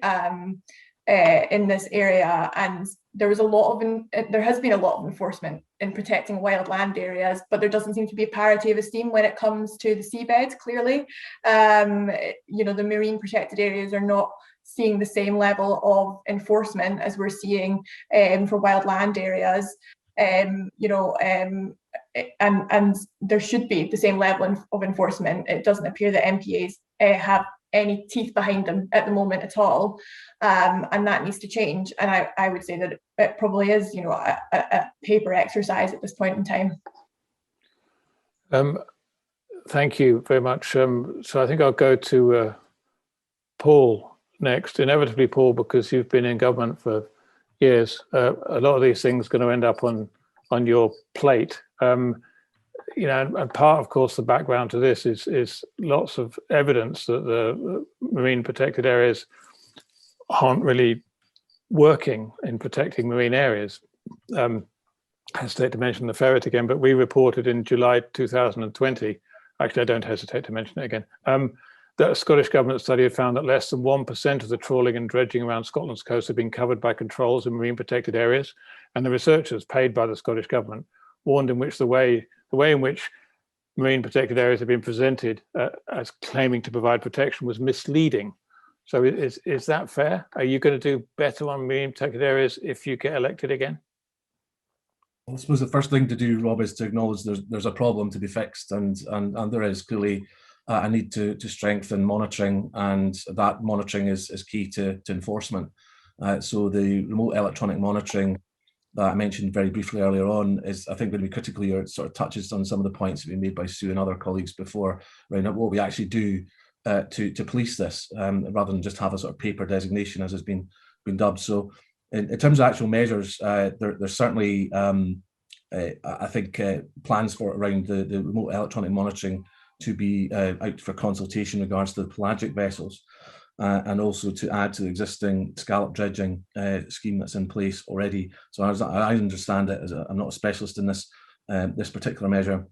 in this area, and there has been a lot of enforcement in protecting wild land areas, but there doesn't seem to be a parity of esteem when it comes to the seabed. Clearly, you know, the marine protected areas are not seeing the same level of enforcement as we're seeing for wild land areas. You know, and there should be the same level of enforcement. It doesn't appear that MPAs have any teeth behind them at the moment at all, and that needs to change. And I would say that it probably is, you know, a paper exercise at this point in time. Thank you very much. So I think I'll go to Paul next. Inevitably, Paul, because you've been in government for years, a lot of these things are going to end up on your plate. You know, and part, of course, the background to this is lots of evidence that the marine protected areas aren't really working in protecting marine areas. I hesitate to mention the ferret again, but we reported in July 2020, actually I don't hesitate to mention it again, that a Scottish Government study had found that less than 1% of the trawling and dredging around Scotland's coast had been covered by controls in marine protected areas, and the researchers paid by the Scottish Government warned in which the way in which marine protected areas have been presented as claiming to provide protection was misleading. So is that fair? Are you going to do better on marine protected areas if you get elected again? I suppose the first thing to do, Rob, is to acknowledge there's a problem to be fixed, and there is clearly a need to strengthen monitoring, and that monitoring is key to enforcement. So the remote electronic monitoring that I mentioned very briefly earlier on is, I think, going to be critically, or it sort of touches on some of the points that have been made by Sue and other colleagues before, around what we actually do to police this, rather than just have a sort of paper designation as has been dubbed. So in terms of actual measures, there's certainly, I think, plans for around the remote electronic monitoring to be out for consultation in regards to the pelagic vessels, and also to add to the existing scallop dredging scheme that's in place already. So as I understand it, as I'm not a specialist in this particular measure,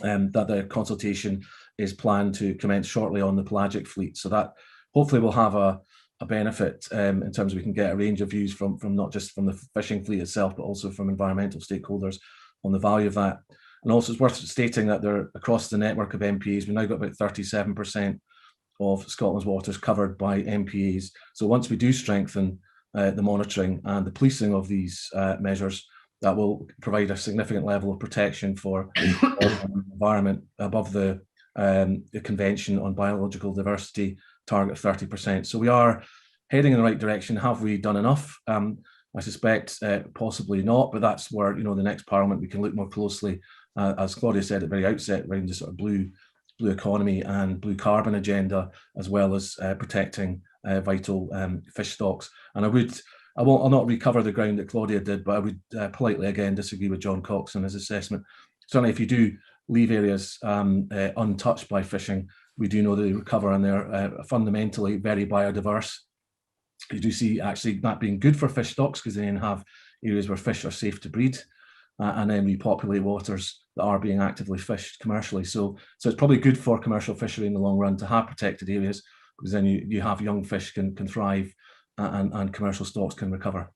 that the consultation is planned to commence shortly on the pelagic fleet. So that hopefully will have a benefit in terms of we can get a range of views from not just from the fishing fleet itself, but also from environmental stakeholders on the value of that. And also it's worth stating that they're across the network of MPAs, we've now got about 37% of Scotland's waters covered by MPAs. So once we do strengthen the monitoring and the policing of these measures, that will provide a significant level of protection for the environment above the Convention on Biological Diversity target of 30%. So we are heading in the right direction. Have we done enough? I suspect possibly not, but that's where, you know, the next Parliament we can look more closely, as Claudia said at the very outset, around the sort of blue economy and blue carbon agenda, as well as protecting vital fish stocks. And I'll not recover the ground that Claudia did, but I would politely again disagree with John Cox and his assessment. Certainly, if you do leave areas untouched by fishing, we do know that they recover, and they're fundamentally very biodiverse. You do see actually that being good for fish stocks, because they then have areas where fish are safe to breed, and then repopulate waters that are being actively fished commercially. So it's probably good for commercial fishery in the long run to have protected areas, because then you have young fish can thrive, and commercial stocks can recover.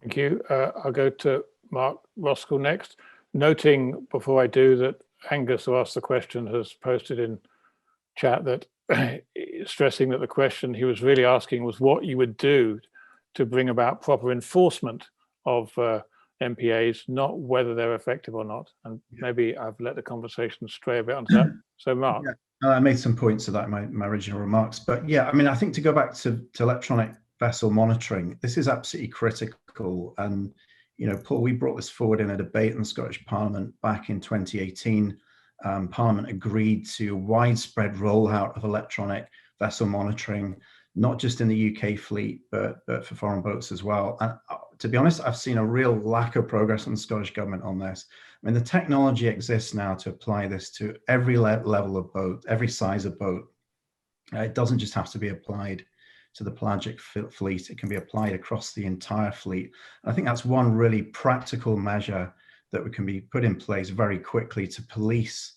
Thank you. I'll go to Mark Ruskall next. Noting before I do that Angus, who asked the question, has posted in chat that stressing that the question he was really asking was what you would do to bring about proper enforcement of MPAs, not whether they're effective or not. And maybe I've let the conversation stray a bit onto that. So Mark. Yeah, I made some points of that in my original remarks, but yeah, I mean, I think to go back to electronic vessel monitoring, this is absolutely critical. And, you know, Paul, we brought this forward in a debate in the Scottish Parliament back in 2018. Parliament agreed to a widespread rollout of electronic vessel monitoring, not just in the UK fleet, but for foreign boats as well. And to be honest, I've seen a real lack of progress from the Scottish Government on this. I mean, the technology exists now to apply this to every level of boat, every size of boat. It doesn't just have to be applied to the pelagic fleet, it can be applied across the entire fleet. And I think that's one really practical measure that can be put in place very quickly to police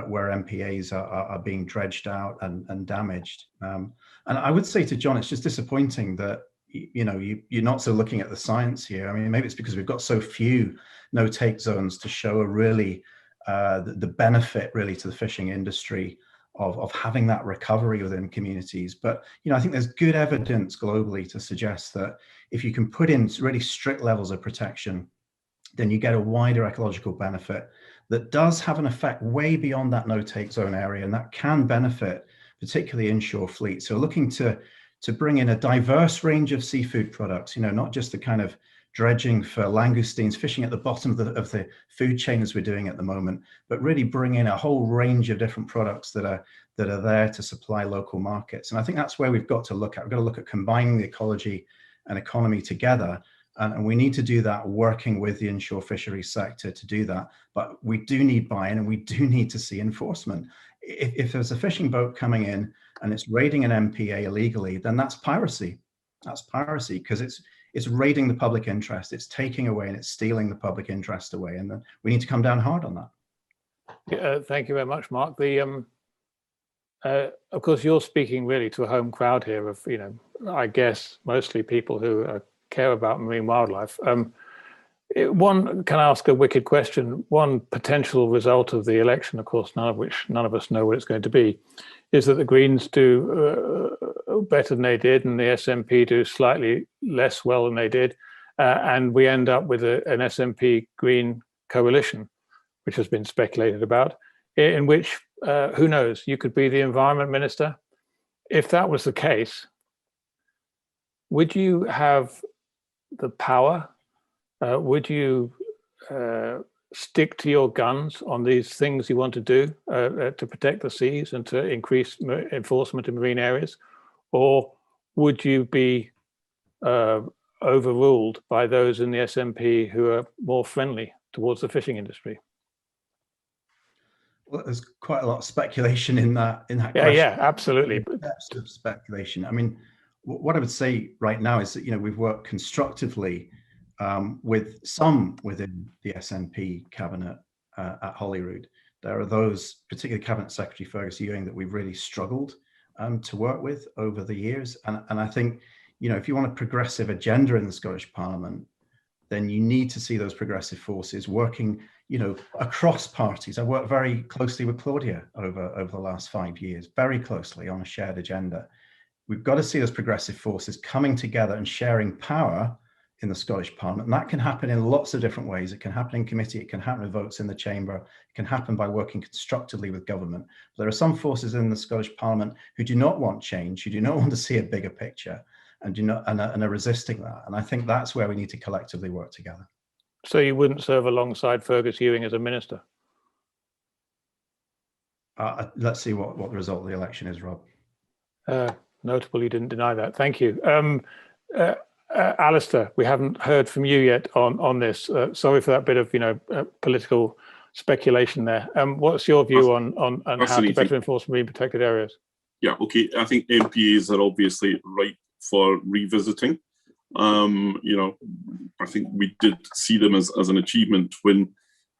where MPAs are being dredged out and damaged. And I would say to John, it's just disappointing that you're not so looking at the science here. I mean, maybe it's because we've got so few no-take zones to show a really the benefit really to the fishing industry of having that recovery within communities. But I think there's good evidence globally to suggest that if you can put in really strict levels of protection, then you get a wider ecological benefit that does have an effect way beyond that no-take zone area, and that can benefit particularly inshore fleets. So looking to bring in a diverse range of seafood products, not just the kind of dredging for langoustines, fishing at the bottom of the food chain as we're doing at the moment, but really bring in a whole range of different products that are there to supply local markets. And I think that's where we've got to look at. We've got to look at combining the ecology and economy together. And we need to do that working with the inshore fisheries sector to do that. But we do need buy-in, and we do need to see enforcement. If there's a fishing boat coming in and it's raiding an MPA illegally, then that's piracy. That's piracy because it's raiding the public interest. It's taking away and it's stealing the public interest away. And then we need to come down hard on that. Yeah, thank you very much, Mark. Of course, you're speaking really to a home crowd here of, I guess, mostly people who care about marine wildlife. One can ask a wicked question. One potential result of the election, of course, none of us know what it's going to be, is that the Greens do better than they did, and the SNP do slightly less well than they did, and we end up with an SNP Green coalition, which has been speculated about, in which, who knows, you could be the Environment Minister. If that was the case, would you have the power? Would you stick to your guns on these things you want to do to protect the seas and to increase enforcement in marine areas? Or would you be overruled by those in the SNP who are more friendly towards the fishing industry? Well, there's quite a lot of speculation in that question. Yeah, absolutely. Depths of speculation. I mean, what I would say right now is that we've worked constructively with some within the SNP cabinet at Holyrood. There are those, particularly Cabinet Secretary Fergus Ewing, that we've really struggled to work with over the years. And I think, if you want a progressive agenda in the Scottish Parliament, then you need to see those progressive forces working, across parties. I worked very closely with Claudia over the last 5 years, very closely on a shared agenda. We've got to see those progressive forces coming together and sharing power in the Scottish Parliament. And that can happen in lots of different ways. It can happen in committee, it can happen with votes in the chamber, it can happen by working constructively with government. But there are some forces in the Scottish Parliament who do not want change, who do not want to see a bigger picture, and are resisting that. And I think that's where we need to collectively work together. So you wouldn't serve alongside Fergus Ewing as a minister? Let's see what the result of the election is, Rob. Notable you didn't deny that. Thank you. Alistair, we haven't heard from you yet on this. Sorry for that bit of political speculation there. What's your view on how to better enforce marine protected areas? Yeah, okay. I think MPAs are obviously ripe for revisiting. I think we did see them as an achievement when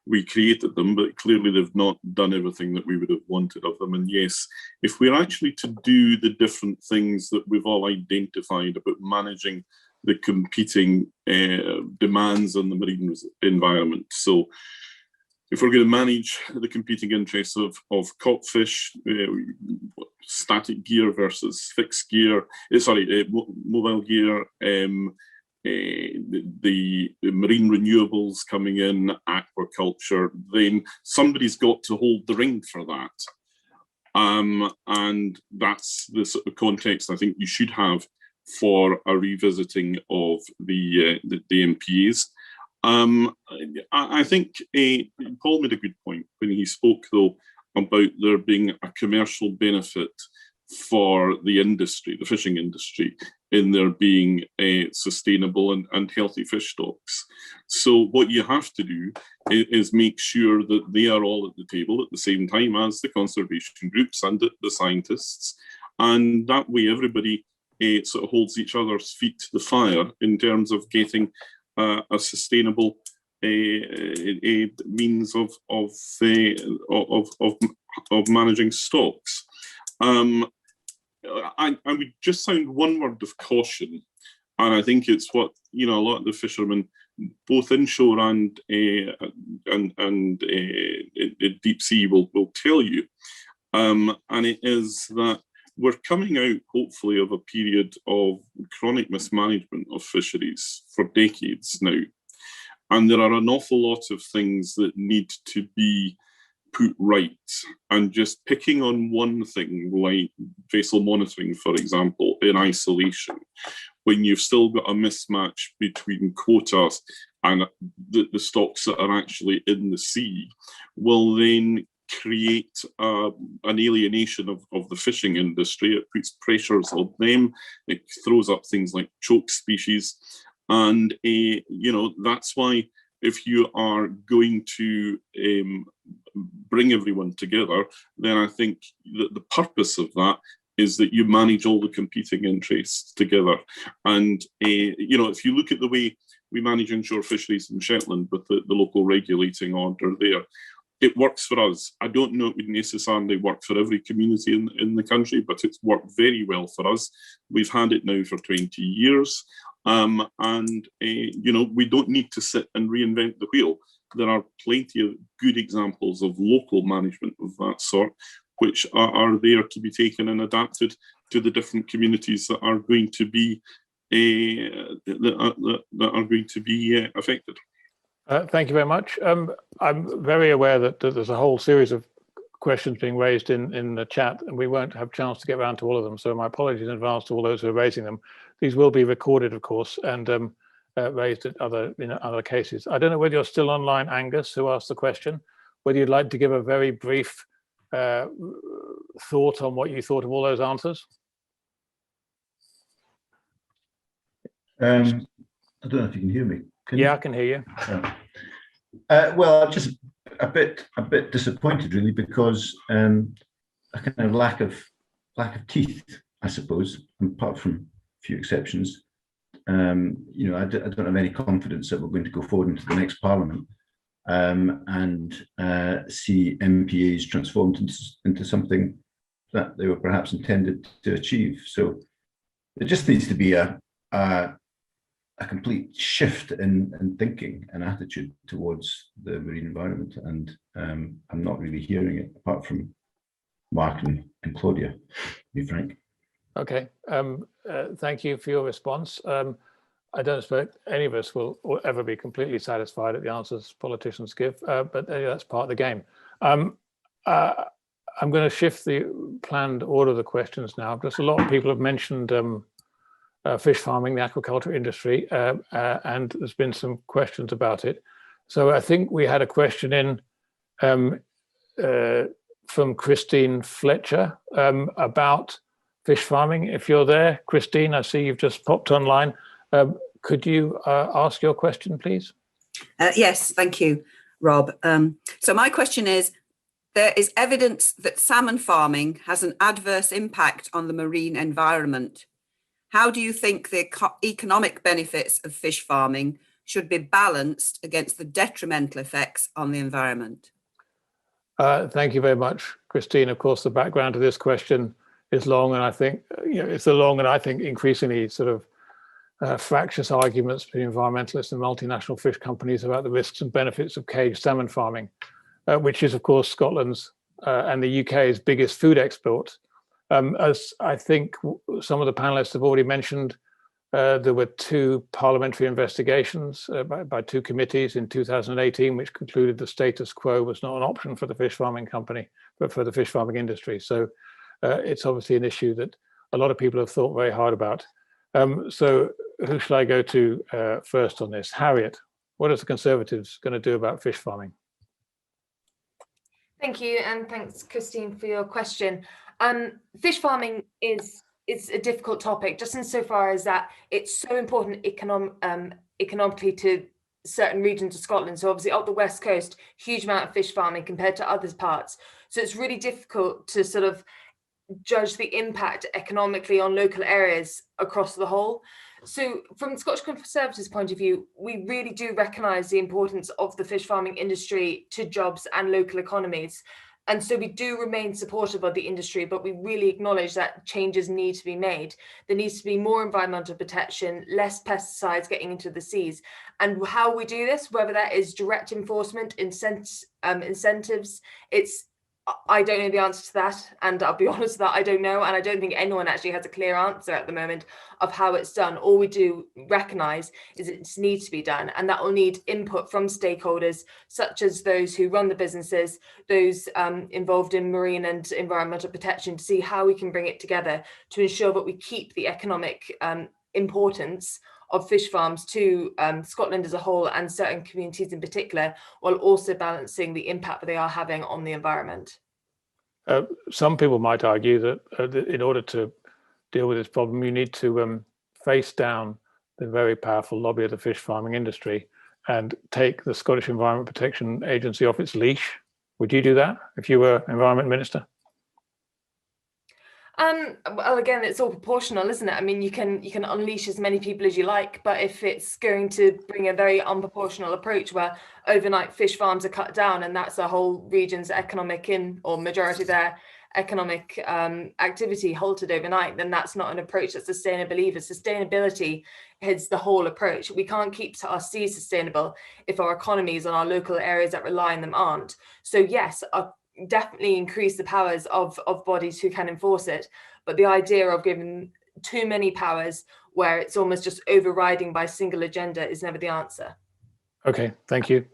we created them, but clearly they've not done everything that we would have wanted of them. And yes, if we're actually to do the different things that we've all identified about managing the competing demands on the marine environment. So if we're going to manage the competing interests of codfish, static gear versus fixed gear, mobile gear, the marine renewables coming in, aquaculture, then somebody's got to hold the ring for that. And that's the sort of context I think you should have for a revisiting of the MPAs. I think Paul made a good point when he spoke, though, about there being a commercial benefit for the industry, the fishing industry, in there being sustainable and healthy fish stocks. So what you have to do is make sure that they are all at the table at the same time as the conservation groups and the scientists, and that way everybody sort of holds each other's feet to the fire in terms of getting a sustainable means of managing stocks. I would just sound one word of caution, and I think it's what a lot of the fishermen, both inshore and deep sea, will tell you, and it is that we're coming out, hopefully, of a period of chronic mismanagement of fisheries for decades now. And there are an awful lot of things that need to be put right. And just picking on one thing, like vessel monitoring, for example, in isolation, when you've still got a mismatch between quotas and the stocks that are actually in the sea, will then create an alienation of the fishing industry. It puts pressures on them. It throws up things like choke species. And, that's why if you are going to bring everyone together, then I think that the purpose of that is that you manage all the competing interests together. And, if you look at the way we manage inshore fisheries in Shetland with the local regulating order there, it works for us. I don't know it would necessarily work for every community in the country, but it's worked very well for us. We've had it now for 20 years. We don't need to sit and reinvent the wheel. There are plenty of good examples of local management of that sort, which are there to be taken and adapted to the different communities that are going to be affected. Thank you very much. I'm very aware that there's a whole series of questions being raised in the chat, and we won't have a chance to get around to all of them. So my apologies in advance to all those who are raising them. These will be recorded, of course, and raised at other cases. I don't know whether you're still online, Angus, who asked the question, whether you'd like to give a very brief thought on what you thought of all those answers. I don't know if you can hear me. I can hear you. Well, I'm just a bit disappointed, really, because a kind of lack of teeth, I suppose, apart from a few exceptions. I don't have any confidence that we're going to go forward into the next Parliament and see MPAs transformed into something that they were perhaps intended to achieve. So there just needs to be a complete shift in thinking and attitude towards the marine environment, and I'm not really hearing it apart from Mark and Claudia, to be frank. Okay, thank you for your response. I don't expect any of us will ever be completely satisfied at the answers politicians give, but that's part of the game. I'm going to shift the planned order of the questions now, because a lot of people have mentioned fish farming, the aquaculture industry, and there's been some questions about it. So I think we had a question in from Christine Fletcher about fish farming. If you're there, Christine, I see you've just popped online. Could you ask your question, please? Yes, thank you, Rob. So my question is, there is evidence that salmon farming has an adverse impact on the marine environment. How do you think the economic benefits of fish farming should be balanced against the detrimental effects on the environment? Thank you very much, Christine. Of course, the background to this question is long, and I think it's a long and I think increasingly sort of fractious arguments between environmentalists and multinational fish companies about the risks and benefits of caged salmon farming, which is, of course, Scotland's and the UK's biggest food export. As I think some of the panelists have already mentioned, there were 2 parliamentary investigations by 2 committees in 2018, which concluded the status quo was not an option for the fish farming company, but for the fish farming industry. So it's obviously an issue that a lot of people have thought very hard about. So who should I go to first on this? Harriet. what are the Conservatives going to do about fish farming? Thank you, and thanks, Christine, for your question. Fish farming is a difficult topic, just insofar as that it's so important economically to certain regions of Scotland. So obviously up the west coast, huge amount of fish farming compared to other parts. So it's really difficult to sort of judge the impact economically on local areas across the whole. So from the Scottish Conservatives' point of view, we really do recognise the importance of the fish farming industry to jobs and local economies. And so we do remain supportive of the industry, but we really acknowledge that changes need to be made. There needs to be more environmental protection, less pesticides getting into the seas. And how we do this, whether that is direct enforcement, incentives, I don't know the answer to that, and I'll be honest with that, I don't know, and I don't think anyone actually has a clear answer at the moment of how it's done. All we do recognise is it needs to be done, and that will need input from stakeholders, such as those who run the businesses, those involved in marine and environmental protection, to see how we can bring it together to ensure that we keep the economic importance of fish farms to Scotland as a whole and certain communities in particular, while also balancing the impact that they are having on the environment. Some people might argue that in order to deal with this problem, you need to face down the very powerful lobby of the fish farming industry and take the Scottish Environment Protection Agency off its leash. Would you do that if you were Environment Minister? Well, again, it's all proportional, isn't it? I mean, you can unleash as many people as you like, but if it's going to bring a very unproportional approach where overnight fish farms are cut down and that's a whole region's economic or majority of their economic activity halted overnight, then that's not an approach that's sustainable either. Sustainability is the whole approach. We can't keep our seas sustainable if our economies and our local areas that rely on them aren't. So yes, definitely increase the powers of bodies who can enforce it, but the idea of giving too many powers where it's almost just overriding by a single agenda is never the answer. Okay, thank you.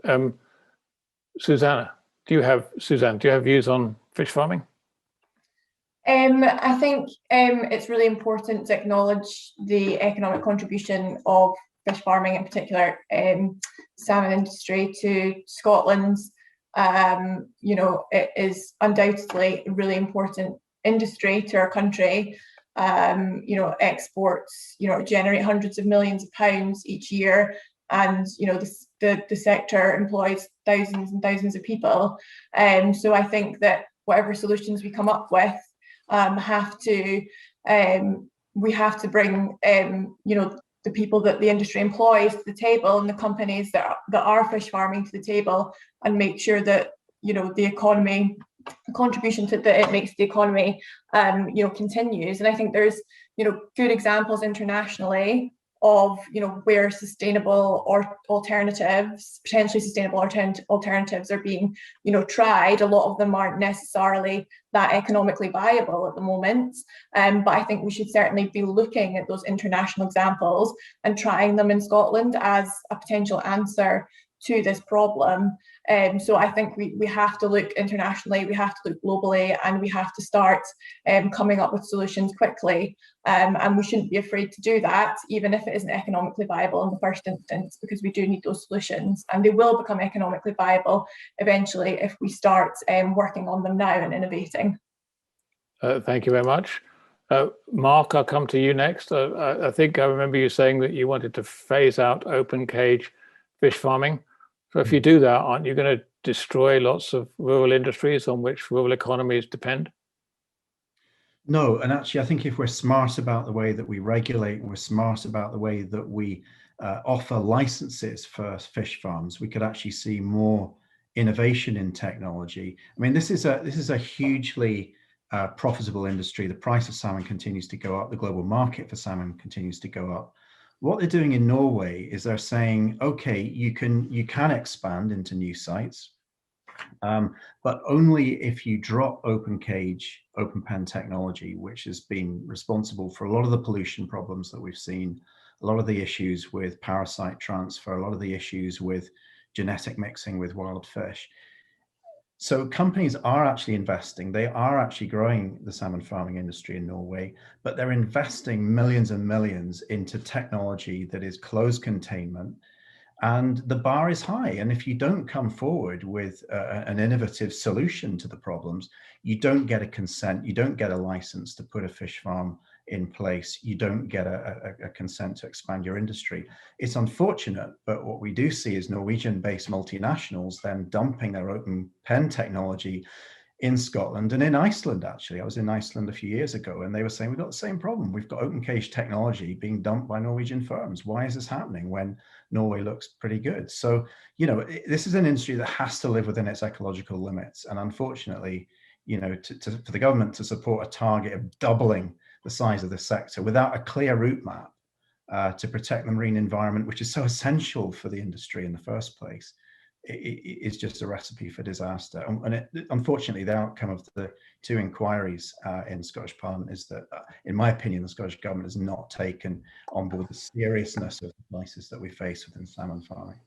Suzanne, do you have views on fish farming? I think it's really important to acknowledge the economic contribution of fish farming, in particular salmon industry, to Scotland's. It is undoubtedly a really important industry to our country. Exports, generate hundreds of millions of pounds each year, and the sector employs thousands and thousands of people. So I think that whatever solutions we come up with, we have to bring the people that the industry employs to the table, and the companies that are fish farming to the table, and make sure that the economy, the contribution that it makes to the economy continues. And I think there's good examples internationally of where sustainable or potentially sustainable alternatives are being tried. A lot of them aren't necessarily that economically viable at the moment, but I think we should certainly be looking at those international examples and trying them in Scotland as a potential answer to this problem. So I think we have to look internationally, we have to look globally, and we have to start coming up with solutions quickly. And we shouldn't be afraid to do that, even if it isn't economically viable in the first instance, because we do need those solutions, and they will become economically viable eventually if we start working on them now and innovating. Thank you very much. Mark, I'll come to you next. I think I remember you saying that you wanted to phase out open cage fish farming. So if you do that, aren't you going to destroy lots of rural industries on which rural economies depend? No, and actually I think if we're smart about the way that we regulate, we're smart about the way that we offer licenses for fish farms, we could actually see more innovation in technology. I mean, this is a hugely profitable industry. The price of salmon continues to go up. The global market for salmon continues to go up. What they're doing in Norway is they're saying, okay, you can expand into new sites, but only if you drop open cage, open pen technology, which has been responsible for a lot of the pollution problems that we've seen, a lot of the issues with parasite transfer, a lot of the issues with genetic mixing with wild fish. So companies are actually investing. They are actually growing the salmon farming industry in Norway, but they're investing millions and millions into technology that is closed containment, And the bar is high. And if you don't come forward with an innovative solution to the problems, you don't get a consent, you don't get a license to put a fish farm in place, you don't get a consent to expand your industry. It's unfortunate, but what we do see is Norwegian-based multinationals then dumping their open pen technology in Scotland and in Iceland. Actually, I was in Iceland a few years ago, and they were saying, we've got the same problem. We've got open cage technology being dumped by Norwegian firms. Why is this happening when Norway looks pretty good? So, you know, this is an industry that has to live within its ecological limits. And unfortunately, you know, for the government to support a target of doubling the size of the sector without a clear route map to protect the marine environment, which is so essential for the industry in the first place, is just a recipe for disaster. And unfortunately, the outcome of the two inquiries in Scottish Parliament is that, in my opinion, the Scottish Government has not taken on board the seriousness of the crisis that we face within salmon farming.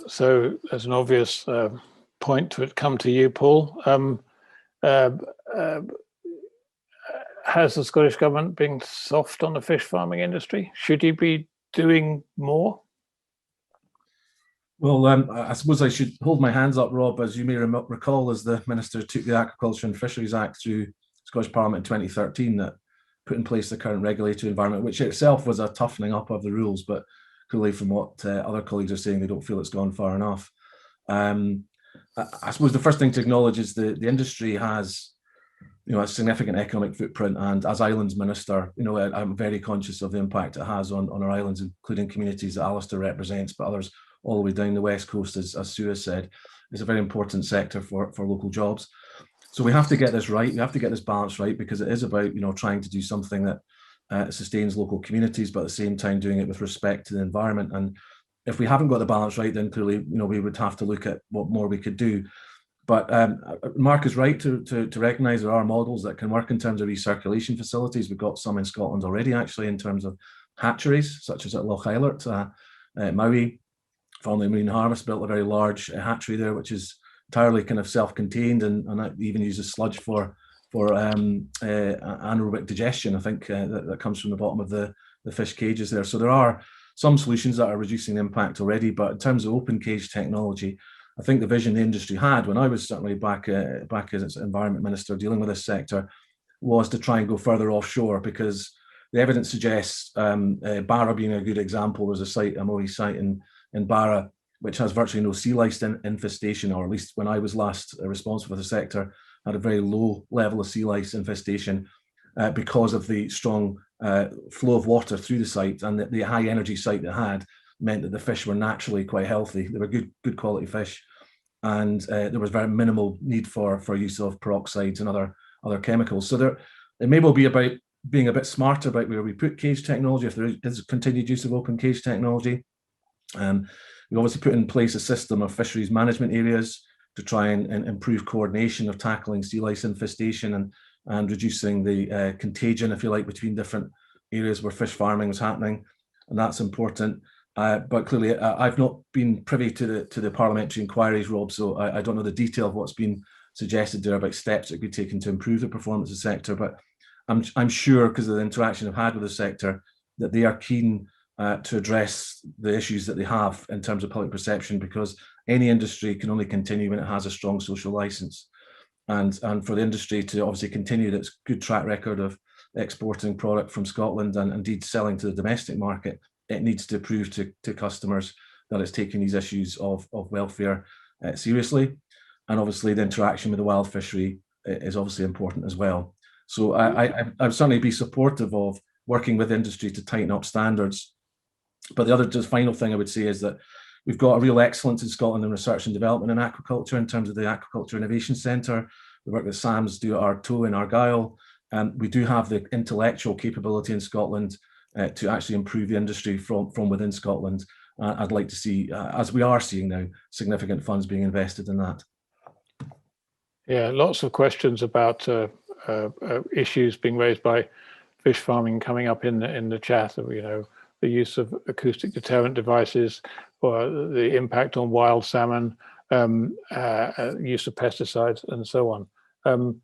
So, as an obvious point to come to you, Paul, has the Scottish Government been soft on the fish farming industry? Should you be doing more? Well, I suppose I should hold my hands up, Rob. As you may recall, as the Minister took the Aquaculture and Fisheries Act through Scottish Parliament in 2013 that put in place the current regulatory environment, which itself was a toughening up of the rules, but clearly from what other colleagues are saying, they don't feel it's gone far enough. I suppose the first thing to acknowledge is the industry has, you know, a significant economic footprint, and as Islands Minister, you know, I'm very conscious of the impact it has on our islands, including communities that Alistair represents, but others all the way down the west coast, as Sue has said, is a very important sector for local jobs. So we have to get this right. We have to get this balance right, because it is about, you know, trying to do something that sustains local communities, but at the same time doing it with respect to the environment. And if we haven't got the balance right, then clearly, you know, we would have to look at what more we could do. But Mark is right to recognise there are models that can work in terms of recirculation facilities. We've got some in Scotland already, actually, in terms of hatcheries, such as at Loch Eilert, Maui. Formerly Marine Harvest built a very large hatchery there, which is entirely kind of self-contained, and even uses sludge for anaerobic digestion. I think that comes from the bottom of the fish cages there. So there are some solutions that are reducing the impact already. But in terms of open cage technology, I think the vision the industry had when I was certainly back as Environment Minister dealing with this sector was to try and go further offshore, because the evidence suggests, Barra being a good example, there's a site, a Mohi site in Barra, which has virtually no sea lice infestation, or at least when I was last responsible for the sector, had a very low level of sea lice infestation because of the strong flow of water through the site, and the high energy site they had meant that the fish were naturally quite healthy. They were good quality fish, and there was very minimal need for use of peroxides and other chemicals. So it may well be about being a bit smarter about where we put cage technology, if there is continued use of open cage technology. We obviously put in place a system of fisheries management areas to try and improve coordination of tackling sea lice infestation and reducing the contagion, if you like, between different areas where fish farming was happening, and that's important. But clearly, I've not been privy to the parliamentary inquiries, Rob, so I don't know the detail of what's been suggested there about steps that could be taken to improve the performance of the sector. But I'm sure, because of the interaction I've had with the sector, that they are keen to address the issues that they have in terms of public perception, because any industry can only continue when it has a strong social license. And for the industry to obviously continue its good track record of exporting product from Scotland and indeed selling to the domestic market, it needs to prove to customers that it's taking these issues of welfare seriously. And obviously the interaction with the wild fishery is obviously important as well. So I'd certainly be supportive of working with industry to tighten up standards. But the other just final thing I would say is that we've got a real excellence in Scotland in research and development in aquaculture in terms of the Aquaculture Innovation Centre, the work that SAMS do at Arto in Argyll. And we do have the intellectual capability in Scotland to actually improve the industry from within Scotland. I'd like to see, as we are seeing now, significant funds being invested in that. Yeah, lots of questions about issues being raised by fish farming coming up in the chat. You know, the use of acoustic deterrent devices, or the impact on wild salmon, use of pesticides, and so on.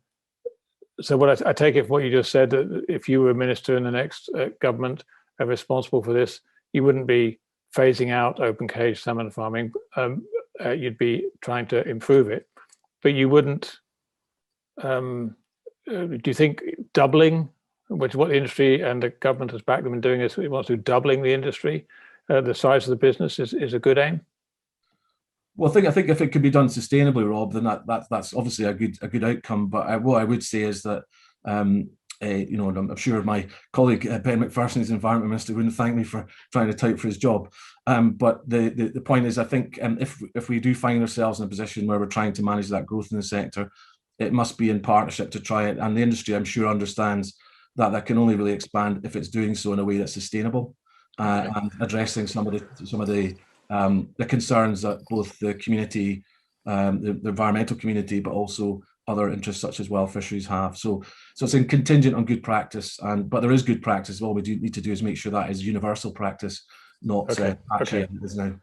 So what I take it from what you just said, that if you were a minister in the next government responsible for this, you wouldn't be phasing out open cage salmon farming, you'd be trying to improve it, but you wouldn't. Do you think doubling, which is what the industry and the government has backed them in doing, is it wants to doubling the industry, the size of the business is a good aim? Well, I think if it could be done sustainably, Rob, then that's obviously a good outcome. But what I would say is that, you know, and I'm sure my colleague Ben McPherson, his Environment Minister, wouldn't thank me for trying to tout for his job. But the point is, I think if we do find ourselves in a position where we're trying to manage that growth in the sector, it must be in partnership to try it. And the industry, I'm sure, understands that can only really expand if it's doing so in a way that's sustainable, and addressing some of the concerns that both the community, the environmental community, but also other interests such as wild fisheries have. So it's in contingent on good practice, but there is good practice. All we do need to do is make sure that is universal practice, not patchy as it is now.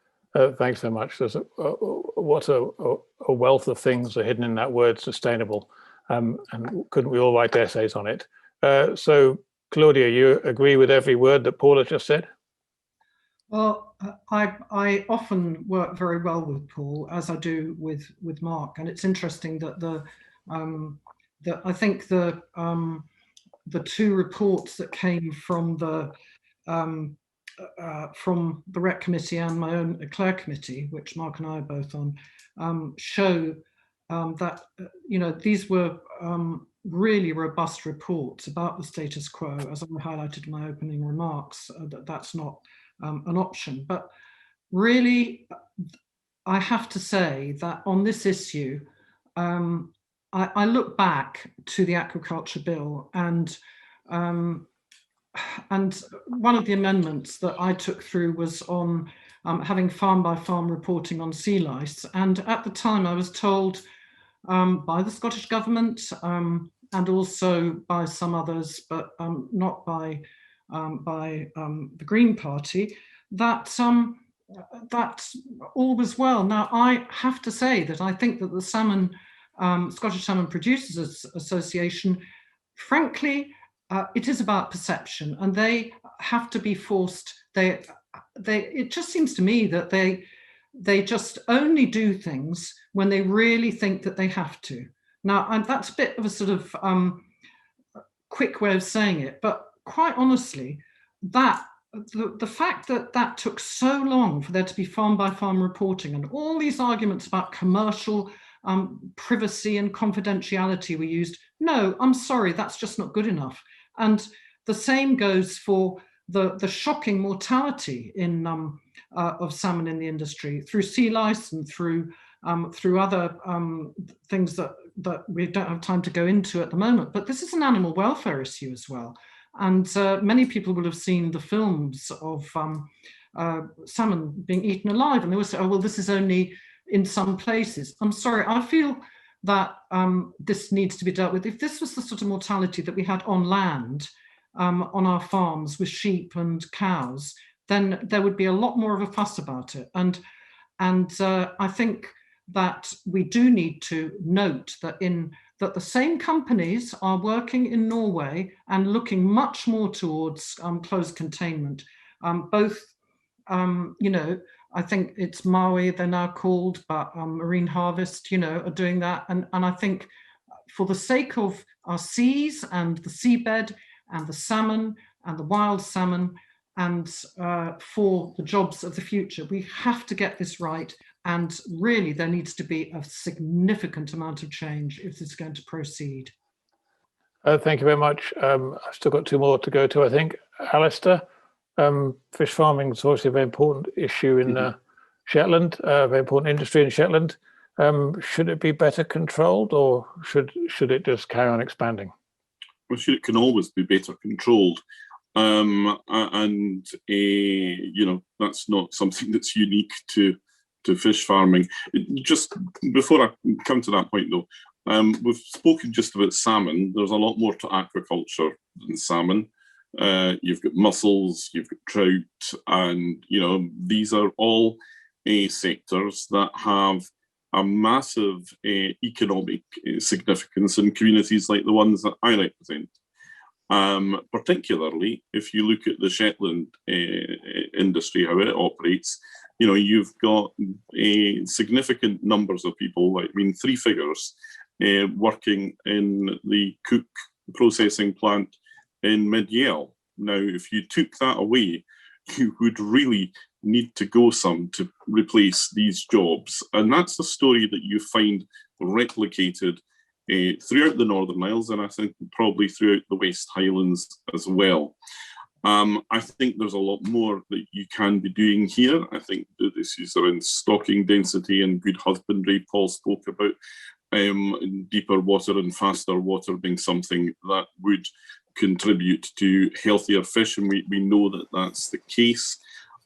Thanks so much. There's what a wealth of things are hidden in that word sustainable, and couldn't we all write essays on it? So Claudia, you agree with every word that Paul has just said? Well, I often work very well with Paul, as I do with Mark, and it's interesting that I think the two reports that came from the Rec Committee and my own Eclair Committee, which Mark and I are both on, show that you know, these were really robust reports about the status quo, as I highlighted in my opening remarks. That's not an option. But really, I have to say that on this issue, I look back to the Aquaculture Bill, and one of the amendments that I took through was on having farm-by-farm reporting on sea lice. And at the time, I was told by the Scottish Government and also by some others, but not by the Green Party, that all was well. Now, I have to say that I think that the Scottish Salmon Producers Association, frankly, it is about perception, and they have to be forced. It just seems to me that they just only do things when they really think that they have to. Now, and that's a bit of a sort of quick way of saying it, but quite honestly, that the fact that took so long for there to be farm-by-farm reporting, and all these arguments about commercial privacy and confidentiality were used. No, I'm sorry, that's just not good enough. And the same goes for the shocking mortality of salmon in the industry through sea lice and through other things that we don't have time to go into at the moment. But this is an animal welfare issue as well. And many people will have seen the films of salmon being eaten alive, and they will say, oh, well, this is only in some places. I'm sorry, I feel that this needs to be dealt with. If this was the sort of mortality that we had on land, on our farms with sheep and cows, then there would be a lot more of a fuss about it. And I think that we do need to note that that the same companies are working in Norway and looking much more towards closed containment. Both, you know, I think it's Maui, they're now called, but Marine Harvest, you know, are doing that. And I think for the sake of our seas and the seabed and the salmon and the wild salmon, and for the jobs of the future, we have to get this right. And really, there needs to be a significant amount of change if this is going to proceed. Thank you very much. I've still got two more to go to, I think. Alistair, fish farming is obviously a very important issue in Shetland, a very important industry in Shetland. Should it be better controlled, or should it just carry on expanding? Well, it can always be better controlled. You know, that's not something that's unique to fish farming. Just before I come to that point, though, we've spoken just about salmon. There's a lot more to aquaculture than salmon. You've got mussels, you've got trout, and you know, these are all sectors that have a massive economic significance in communities like the ones that I represent. Particularly if you look at the Shetland industry, how it operates. You know, you've got significant numbers of people, I mean, 3 figures, working in the Cook processing plant in Mid-Yale. Now, if you took that away, you would really need to go some to replace these jobs. And that's the story that you find replicated throughout the Northern Isles, and I think probably throughout the West Highlands as well. I think there's a lot more that you can be doing here. I think that this is around stocking density and good husbandry. Paul spoke about deeper water and faster water being something that would contribute to healthier fish, and we know that that's the case.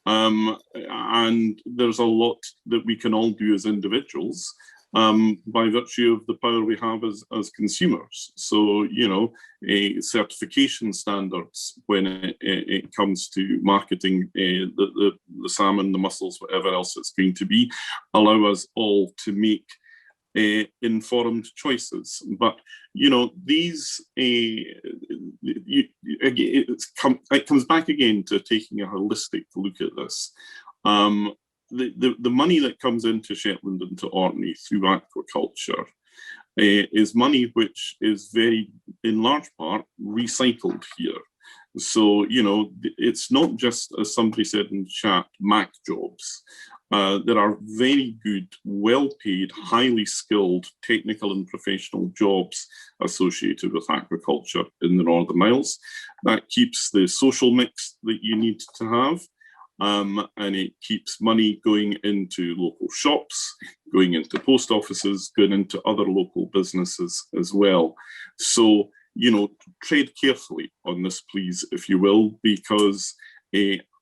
And there's a lot that we can all do as individuals by virtue of the power we have as consumers. So, you know, certification standards when it comes to marketing the salmon, the mussels, whatever else it's going to be, allow us all to make informed choices. But, you know, these, it comes back again to taking a holistic look at this. The money that comes into Shetland and to Orkney through aquaculture is money which is very, in large part, recycled here. So, you know, it's not just, as somebody said in chat, Mac jobs. There are very good, well-paid, highly skilled technical and professional jobs associated with aquaculture in the Northern Isles. That keeps the social mix that you need to have. And it keeps money going into local shops, going into post offices, going into other local businesses as well. So, you know, tread carefully on this, please, if you will, because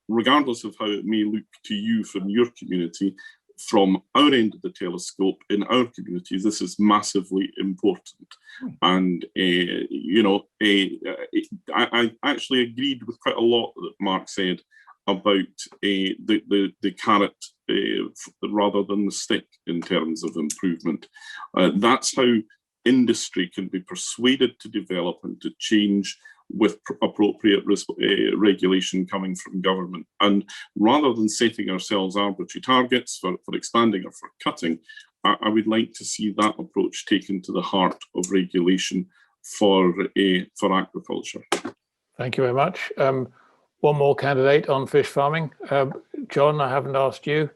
regardless of how it may look to you from your community, from our end of the telescope, in our communities, this is massively important. And, you know, I actually agreed with quite a lot that Mark said about the carrot rather than the stick in terms of improvement. That's how industry can be persuaded to develop and to change with appropriate regulation coming from government. And rather than setting ourselves arbitrary targets for expanding or for cutting, I would like to see that approach taken to the heart of regulation for aquaculture. Thank you very much. One more candidate on fish farming. John, I haven't asked you.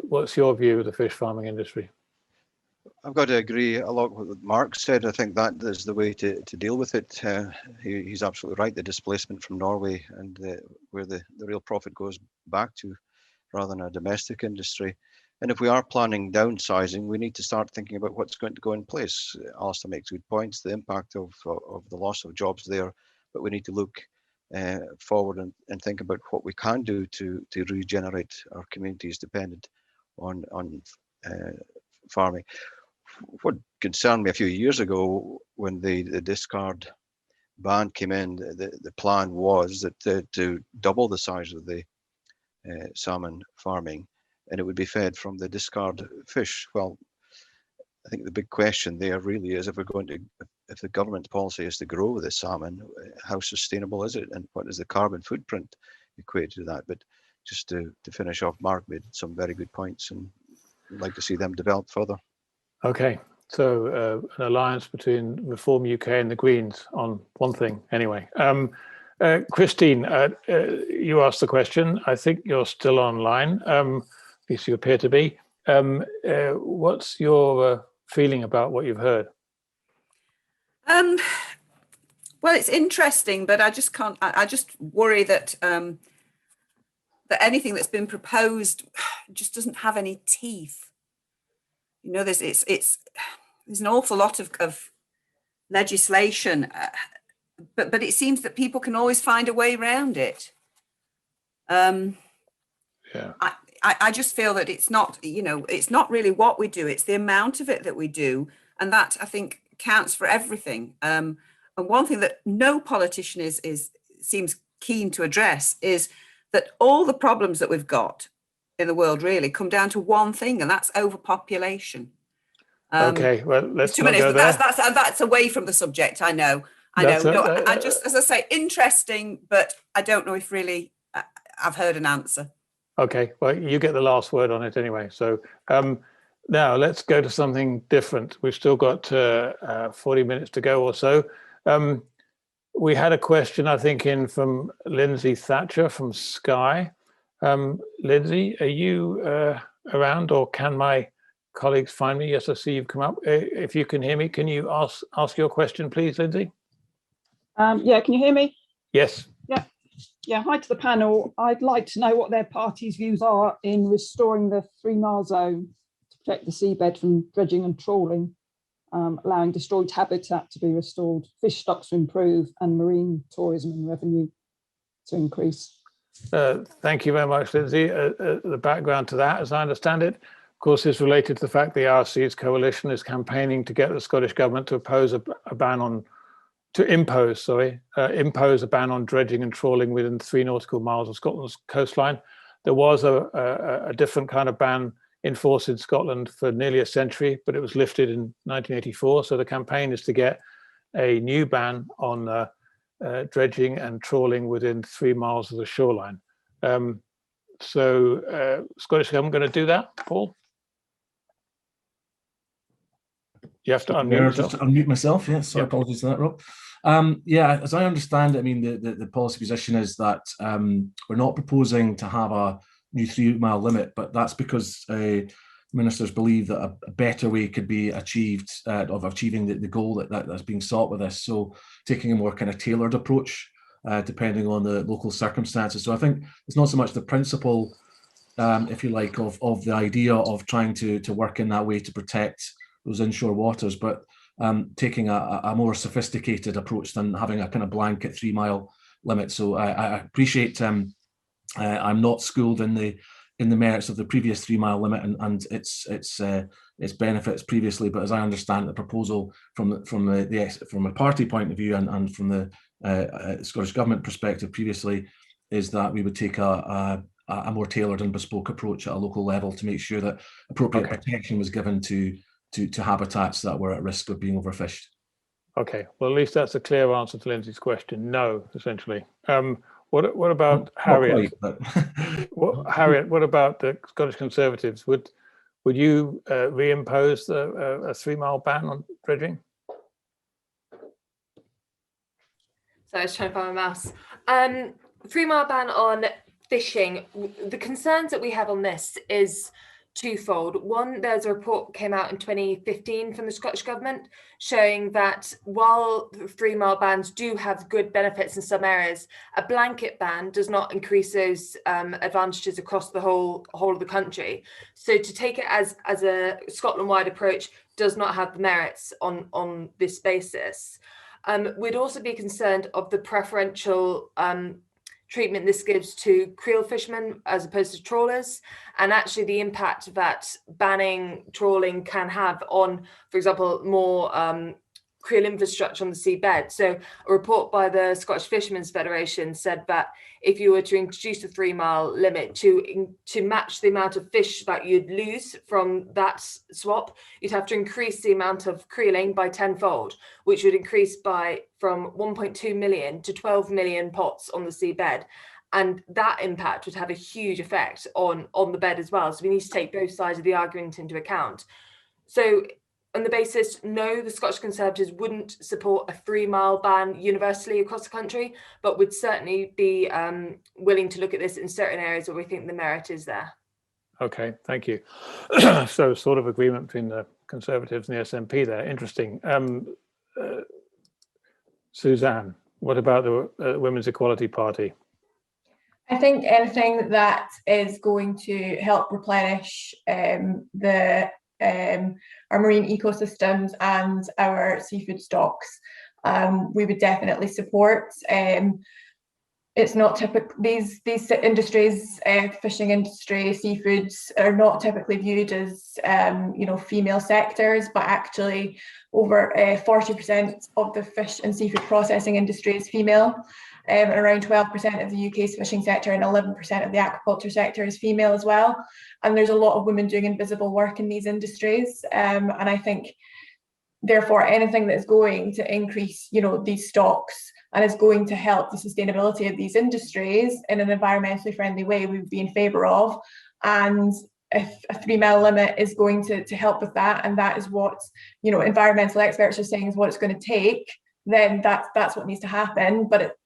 What's your view of the fish farming industry? I've got to agree a lot with what Mark said. I think that is the way to deal with it. He's absolutely right. The displacement from Norway and where the real profit goes back to rather than a domestic industry. And if we are planning downsizing, we need to start thinking about what's going to go in place. Alistair makes good points, the impact of the loss of jobs there, but we need to look forward and think about what we can do to regenerate our communities dependent on farming. What concerned me a few years ago when the discard ban came in, the plan was that to double the size of the salmon farming, and it would be fed from the discard fish. Well, I think the big question there really is if the government policy is to grow the salmon, how sustainable is it, and what is the carbon footprint equated to that? But just to finish off, Mark made some very good points, and I'd like to see them developed further. Okay, so an alliance between Reform UK and the Greens on one thing, anyway. Christine, you asked the question. I think you're still online. At least you appear to be. What's your feeling about what you've heard? Well, it's interesting, but I just can't. I just worry that that anything that's been proposed just doesn't have any teeth. You know, there's an awful lot of legislation, but it seems that people can always find a way around it. Yeah. I just feel that it's not, you know, it's not really what we do, it's the amount of it that we do. And that, I think, counts for everything. And one thing that no politician seems keen to address is that all the problems that we've got in the world really come down to one thing, and that's overpopulation. Okay, well, let's not go there. That's away from the subject, I know. I know. No, I just, as I say, interesting, but I don't know if really I've heard an answer. Okay, well, you get the last word on it anyway. So now let's go to something different. We've still got 40 minutes to go or so. We had a question, I think, in from Lindsay Thatcher from Sky. Lindsay, are you around, or can my colleagues find me? Yes, I see you've come up. If you can hear me, can you ask your question, please, Lindsay? Yeah, can you hear me? Yes. Yeah, hi to the panel. I'd like to know what their party's views are in restoring the 3 mile zone to protect the seabed from dredging and trawling, allowing destroyed habitat to be restored, fish stocks to improve, and marine tourism and revenue to increase. Thank you very much, Lindsay. The background to that, as I understand it, of course, is related to the fact the RC's coalition is campaigning to get the Scottish Government to impose a ban on dredging and trawling within 3 nautical miles of Scotland's coastline. There was a different kind of ban in force in Scotland for nearly a century, but it was lifted in 1984. So the campaign is to get a new ban on dredging and trawling within 3 miles of the shoreline. Scottish Government going to do that, Paul? You have to unmute yourself. Just unmute myself, yes. So Yep. Apologies for that, Rob. Yeah, as I understand it, I mean, the policy position is that we're not proposing to have a new 3 mile limit, but that's because ministers believe that a better way could be achieved of achieving the goal that's being sought with this. So taking a more kind of tailored approach, depending on the local circumstances. So I think it's not so much the principle, if you like, of the idea of trying to work in that way to protect those inshore waters, but taking a more sophisticated approach than having a kind of blanket 3 mile limit. So I appreciate I'm not schooled in the merits of the previous 3 mile limit and its benefits previously, but as I understand the proposal from a party point of view and from the Scottish Government perspective previously, is that we would take a more tailored and bespoke approach at a local level to make sure that appropriate protection was given to habitats that were at risk of being overfished. Okay, well, at least that's a clear answer to Lindsay's question. No, essentially. What about Harriet? Harriet, what about the Scottish Conservatives? Would you reimpose a 3 mile ban on dredging? So I was trying to find my mouse. 3 mile ban on fishing. The concerns that we have on this is twofold. One, there's a report came out in 2015 from the Scottish Government showing that while 3 mile bans do have good benefits in some areas, a blanket ban does not increase those advantages across the whole of the country. So to take it as a Scotland-wide approach does not have the merits on this basis. We'd also be concerned of the preferential treatment this gives to creel fishermen as opposed to trawlers, and actually the impact that banning trawling can have on, for example, more creel infrastructure on the seabed. So a report by the Scottish Fishermen's Federation said that if you were to introduce a 3 mile limit to match the amount of fish that you'd lose from that swap, you'd have to increase the amount of creeling by 10-fold, which would increase from 1.2 million to 12 million pots on the seabed. And that impact would have a huge effect on the bed as well. So we need to take both sides of the argument into account. So on the basis, no, the Scottish Conservatives wouldn't support a 3 mile ban universally across the country, but would certainly be willing to look at this in certain areas where we think the merit is there. Okay, thank you. So sort of agreement between the Conservatives and the SNP there. Interesting. Suzanne, what about the Women's Equality Party? I think anything that is going to help replenish our marine ecosystems and our seafood stocks, we would definitely support. It's not typical, these industries, fishing industry, seafoods, are not typically viewed as female sectors, but actually over 40% of the fish and seafood processing industry is female. And around 12% of the UK's fishing sector and 11% of the aquaculture sector is female as well. And there's a lot of women doing invisible work in these industries. And I think therefore anything that's going to increase, you know, these stocks and is going to help the sustainability of these industries in an environmentally friendly way, we would be in favour of. And if a 3 mile limit is going to help with that, and that is what, you know, environmental experts are saying is what it's going to take, then that's what needs to happen. But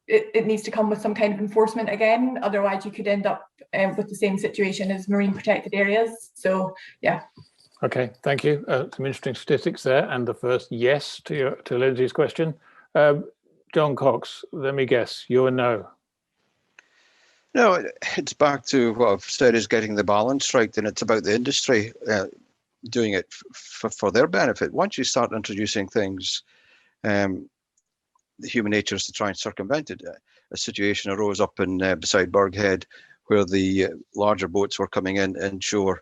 it needs to come with some kind of enforcement again. Otherwise, you could end up with the same situation as marine protected areas. So, yeah. Okay, thank you. Some interesting statistics there. And the first yes to Lindsay's question. John Cox, let me guess, you're a no. No, it's back to what I've said is getting the balance right, and it's about the industry doing it for their benefit. Once you start introducing things, the human nature is to try and circumvent it. A situation arose up in beside Burghead where the larger boats were coming in inshore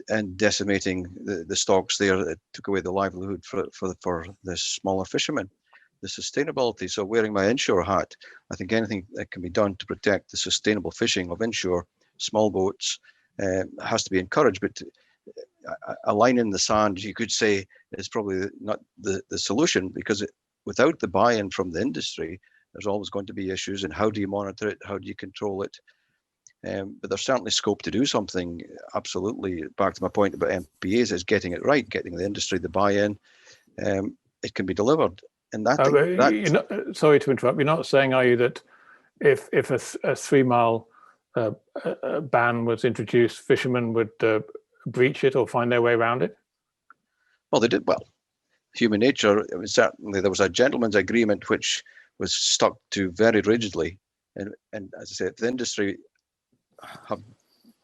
and decimating the stocks there. It took away the livelihood for the smaller fishermen. The sustainability, so wearing my inshore hat, I think anything that can be done to protect the sustainable fishing of inshore small boats has to be encouraged. But a line in the sand, you could say, is probably not the solution, because without the buy-in from the industry, there's always going to be issues. And how do you monitor it? How do you control it? But there's certainly scope to do something. Absolutely. Back to my point about MPAs, is getting it right, getting the industry the buy-in. It can be delivered. And that, sorry to interrupt. You're not saying, are you, that if a 3 mile ban was introduced, fishermen would breach it or find their way around it? Well, they did. Well, human nature. Certainly, there was a gentleman's agreement which was stuck to very rigidly, and as I said, the industry have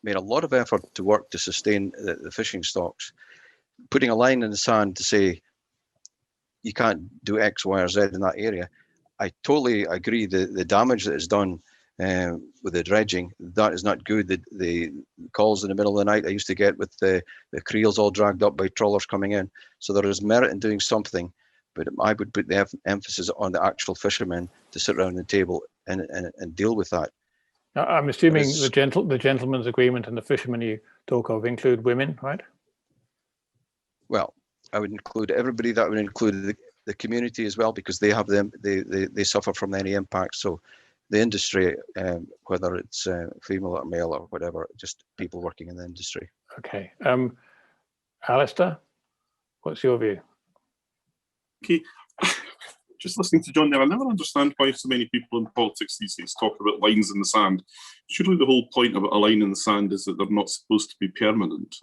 made a lot of effort to work to sustain the fishing stocks. Putting a line in the sand to say you can't do X, Y, or Z in that area, I totally agree. The damage that is done with the dredging, that is not good. The calls in the middle of the night I used to get with the creels all dragged up by trawlers coming in. So there is merit in doing something, but I would put the emphasis on the actual fishermen to sit around the table and deal with that. I'm assuming the gentleman's agreement and the fishermen you talk of include women, right? Well, I would include everybody. That would include the community as well, because they have them. They suffer from any impact. So the industry, whether it's female or male or whatever, just people working in the industry. Okay, Alistair, what's your view? Okay, just listening to John there, I never understand why so many people in politics these days talk about lines in the sand. Surely the whole point about a line in the sand is that they're not supposed to be permanent.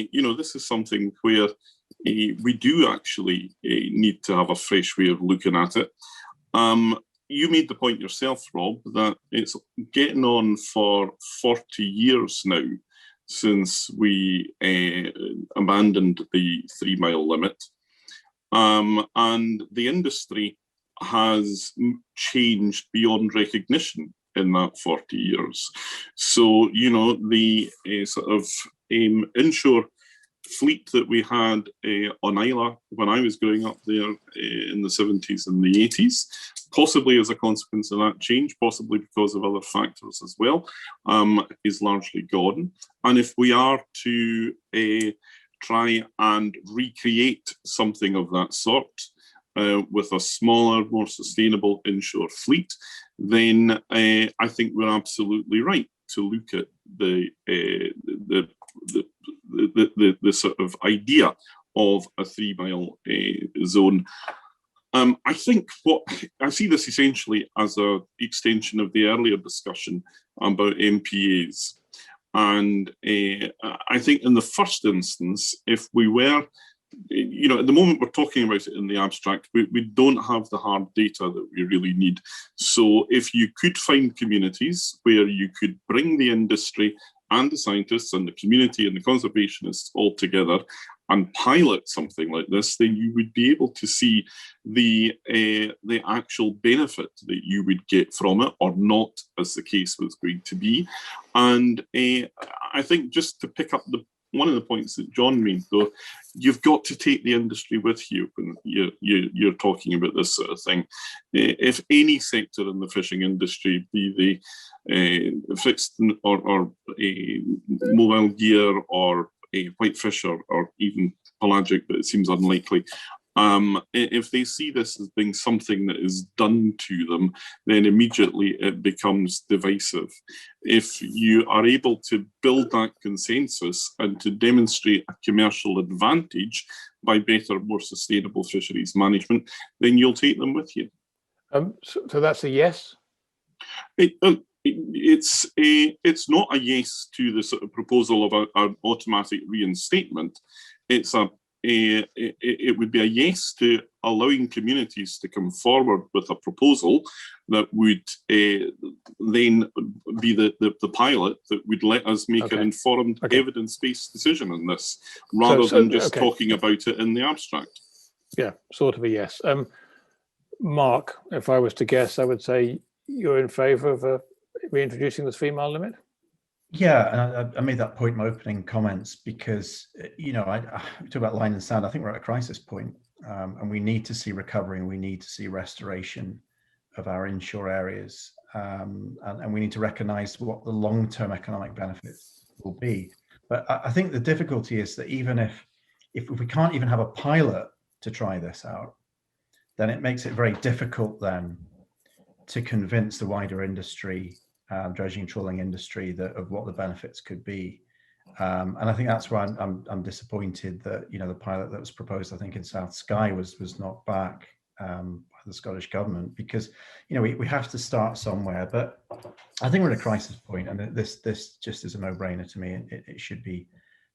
You know, this is something where we do actually need to have a fresh way of looking at it. You made the point yourself, Rob, that it's getting on for 40 years now since we abandoned the 3 mile limit. And the industry has changed beyond recognition in that 40 years. So, you know, the sort of inshore fleet that we had on Isla when I was growing up there in the 70s and the 80s, possibly as a consequence of that change, possibly because of other factors as well, is largely gone. And if we are to try and recreate something of that sort with a smaller, more sustainable inshore fleet, then I think we're absolutely right to look at the sort of idea of a 3 mile zone. I think what I see this essentially as an extension of the earlier discussion about MPAs. And I think in the first instance, if we were, you know, at the moment we're talking about it in the abstract, we don't have the hard data that we really need. So if you could find communities where you could bring the industry and the scientists and the community and the conservationists all together and pilot something like this, then you would be able to see the actual benefit that you would get from it, or not, as the case was going to be. And I think, just to pick up one of the points that John made, though, you've got to take the industry with you when you're talking about this sort of thing. If any sector in the fishing industry, be the fixed or mobile gear or a whitefish or even pelagic, but it seems unlikely. If they see this as being something that is done to them, then immediately it becomes divisive. If you are able to build that consensus and to demonstrate a commercial advantage by better, more sustainable fisheries management, then you'll take them with you. So that's a yes? It's not a yes to the sort of proposal of an automatic reinstatement. It would be a yes to allowing communities to come forward with a proposal that would then be the pilot that would let us make an informed, evidence-based decision on this, rather than just talking about it in the abstract. Yeah, sort of a yes. Mark, if I was to guess, I would say you're in favour of reintroducing the 3 mile limit? Yeah, and I made that point in my opening comments because, you know, I talk about line and sand. I think we're at a crisis point, and we need to see recovery and we need to see restoration of our inshore areas. And we need to recognise what the long-term economic benefits will be. But I think the difficulty is that even if we can't even have a pilot to try this out, then it makes it very difficult then to convince the wider industry, dredging and trawling industry, of what the benefits could be. And I think that's why I'm disappointed that, you know, the pilot that was proposed, I think in South Skye was knocked back by the Scottish government, because, you know, we have to start somewhere. But I think we're at a crisis point, and this just is a no-brainer to me. It should be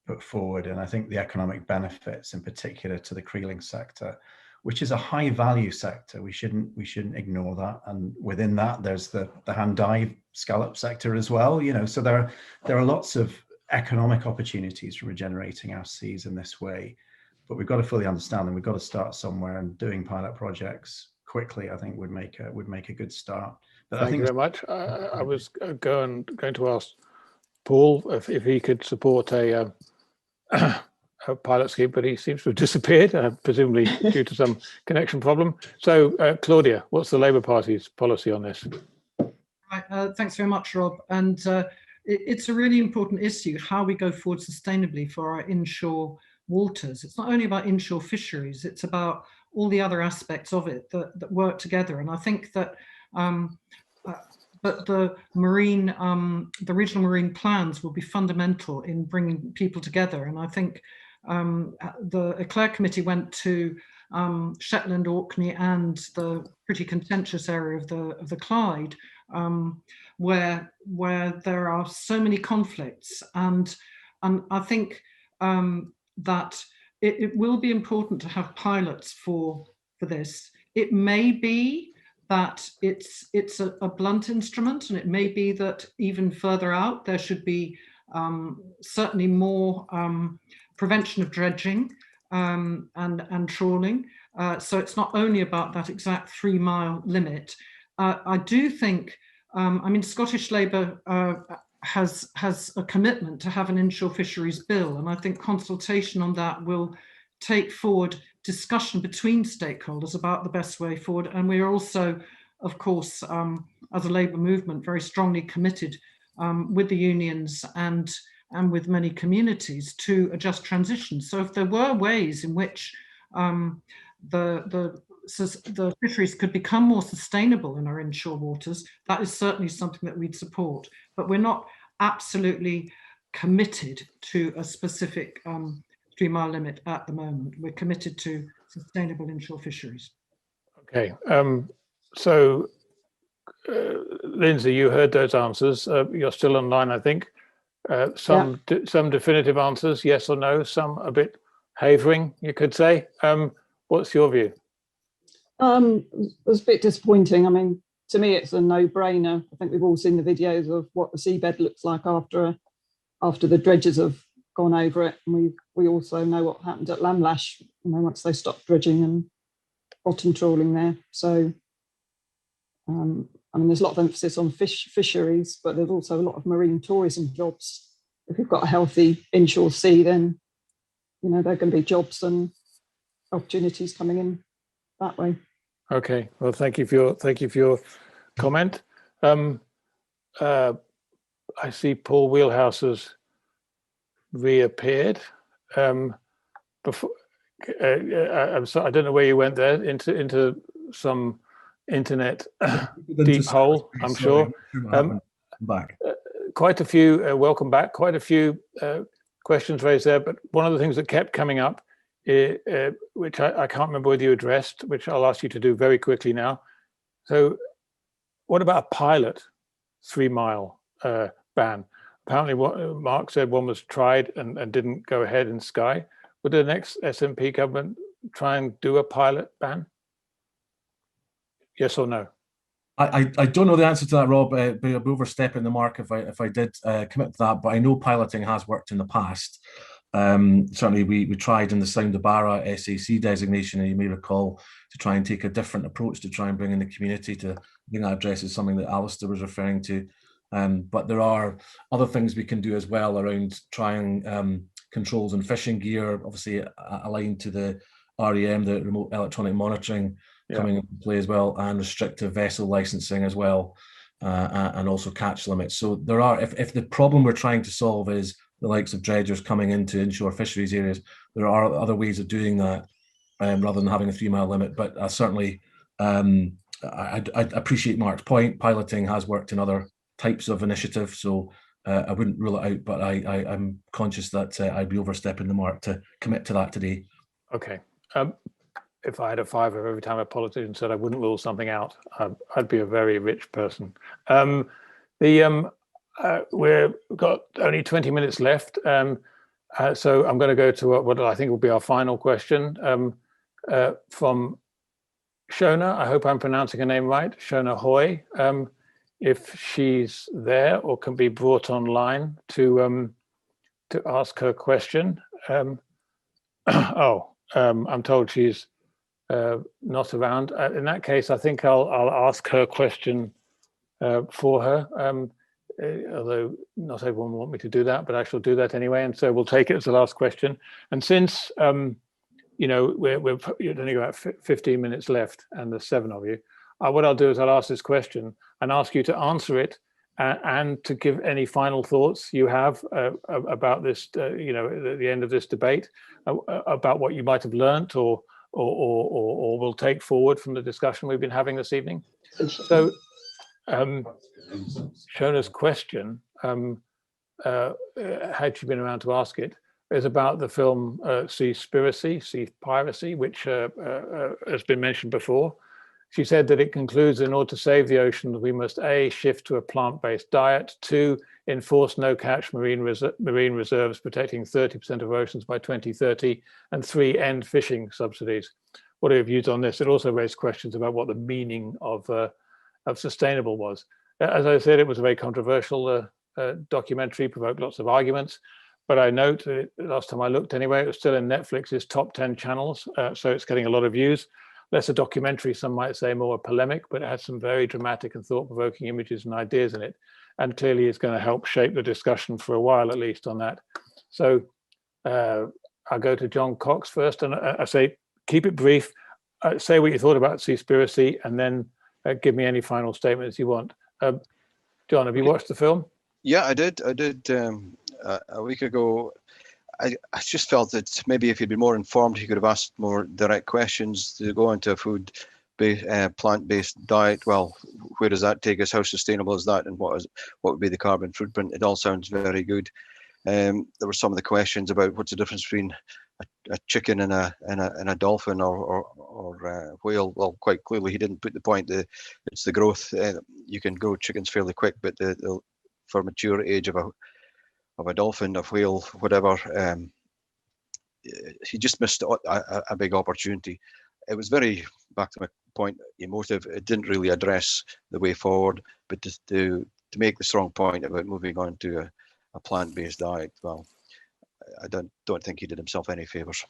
put forward, and I think the economic benefits, in particular to the creeling sector, which is a high value sector, we shouldn't ignore that. And within that, there's the hand dive scallop sector as well. You know, so there are lots of economic opportunities for regenerating our seas in this way. But we've got to fully understand, and we've got to start somewhere. And doing pilot projects quickly, I think, would make a good start. But Thank you very much. I was going to ask Paul if he could support a pilot scheme, but he seems to have disappeared, presumably due to some connection problem. So, Claudia, what's the Labour Party's policy on this? Right, thanks very much, Rob. And it's a really important issue, how we go forward sustainably for our inshore waters. It's not only about inshore fisheries, it's about all the other aspects of it that work together. And I think that but the regional marine plans will be fundamental in bringing people together. And I think the Eclair Committee went to Shetland, Orkney, and the pretty contentious area of the Clyde, where there are so many conflicts, and I think that it will be important to have pilots for this. It may be that it's a blunt instrument, and it may be that even further out there should be certainly more prevention of dredging and trawling. So it's not only about that exact 3 mile limit. I do think, I mean, Scottish Labour has a commitment to have an inshore fisheries bill, and I think consultation on that will take forward discussion between stakeholders about the best way forward. And we are also, of course, as a Labour movement, very strongly committed with the unions and with many communities to a just transition. So if there were ways in which the fisheries could become more sustainable in our inshore waters, that is certainly something that we'd support. But we're not absolutely committed to a specific 3 mile limit at the moment. We're committed to sustainable inshore fisheries. Okay, so Lindsay, you heard those answers. You're still online, I think. Some definitive answers, yes or no, some a bit havering, you could say. What's your view? It was a bit disappointing. I mean, to me, it's a no-brainer. I think we've all seen the videos of what the seabed looks like after the dredgers have gone over it, and we also know what happened at Lamlash, you know, once they stopped dredging and bottom trawling there. So, I mean, there's a lot of emphasis on fisheries, but there's also a lot of marine tourism jobs. If we've got a healthy inshore sea, then, you know, there are going to be jobs and opportunities coming in that way. Okay, well, thank you for your comment. I see Paul Wheelhouse has reappeared. before, I'm sorry, I don't know where you went there, into some internet deep hole, I'm sure. Back. Quite a few, welcome back, quite a few questions raised there, but one of the things that kept coming up, which I can't remember whether you addressed, which I'll ask you to do very quickly now. So what about a pilot 3-mile ban? Apparently what Mark said, one was tried and didn't go ahead in Skye. Would the next SNP government try and do a pilot ban? Yes or no? I don't know the answer to that, Rob, but I'd be overstepping the mark if I did commit to that. But I know piloting has worked in the past. Certainly, we tried in the Sound of Barra SAC designation, and you may recall, to try and take a different approach to try and bring in the community. I think that addresses something that Alistair was referring to. But there are other things we can do as well around trying controls and fishing gear, obviously aligned to the REM, the remote electronic monitoring, coming into play as well, and restrictive vessel licensing as well, and also catch limits. So there are, if the problem we're trying to solve is the likes of dredgers coming into inshore fisheries areas, there are other ways of doing that rather than having a 3-mile limit. But certainly, I appreciate Mark's point. Piloting has worked in other types of initiatives, so I wouldn't rule it out, but I'm conscious that I'd be overstepping the mark to commit to that today. Okay. If I had a fiver every time a politician said I wouldn't rule something out, I'd be a very rich person. We've got only 20 minutes left, so I'm going to go to what I think will be our final question from Shona. I hope I'm pronouncing her name right, Shona Hoy. If she's there or can be brought online to ask her question. I'm told she's not around. In that case, I think I'll ask her question for her, although not everyone will want me to do that, but I shall do that anyway. And so we'll take it as the last question. And since we've only got 15 minutes left, and there's 7 of you, what I'll do is I'll ask this question and ask you to answer it and to give any final thoughts you have about this, at the end of this debate, about what you might have learnt or will take forward from the discussion we've been having this evening. So Shona's question, had she been around to ask it, is about the film Seaspiracy, which has been mentioned before. She said that it concludes, in order to save the ocean, we must A, shift to a plant-based diet, 2, enforce no-catch marine reserves protecting 30% of oceans by 2030, and 3, end fishing subsidies. What are your views on this? It also raised questions about what the meaning of sustainable was. As I said, it was a very controversial documentary, provoked lots of arguments, but I note, last time I looked anyway, it was still in Netflix's top 10 channels, so it's getting a lot of views. Less a documentary, some might say more a polemic, but it had some very dramatic and thought-provoking images and ideas in it, and clearly is going to help shape the discussion for a while at least on that. So I'll go to John Cox first, and I say keep it brief, say what you thought about Seaspiracy, and then give me any final statements you want. John, have you watched the film? Yeah, I did a week ago. I just felt that maybe if he'd been more informed, he could have asked more direct questions to go into a plant-based diet. Well, where does that take us? How sustainable is that? And what would be the carbon footprint? It all sounds very good. There were some of the questions about what's the difference between a chicken and a dolphin or a whale. Well, quite clearly he didn't put the point that it's the growth. You can grow chickens fairly quick, but for mature age of a dolphin, a whale, whatever, he just missed a big opportunity. It was very, back to my point, emotive. It didn't really address the way forward, but to make the strong point about moving on to a plant-based diet, well, I don't think he did himself any favors.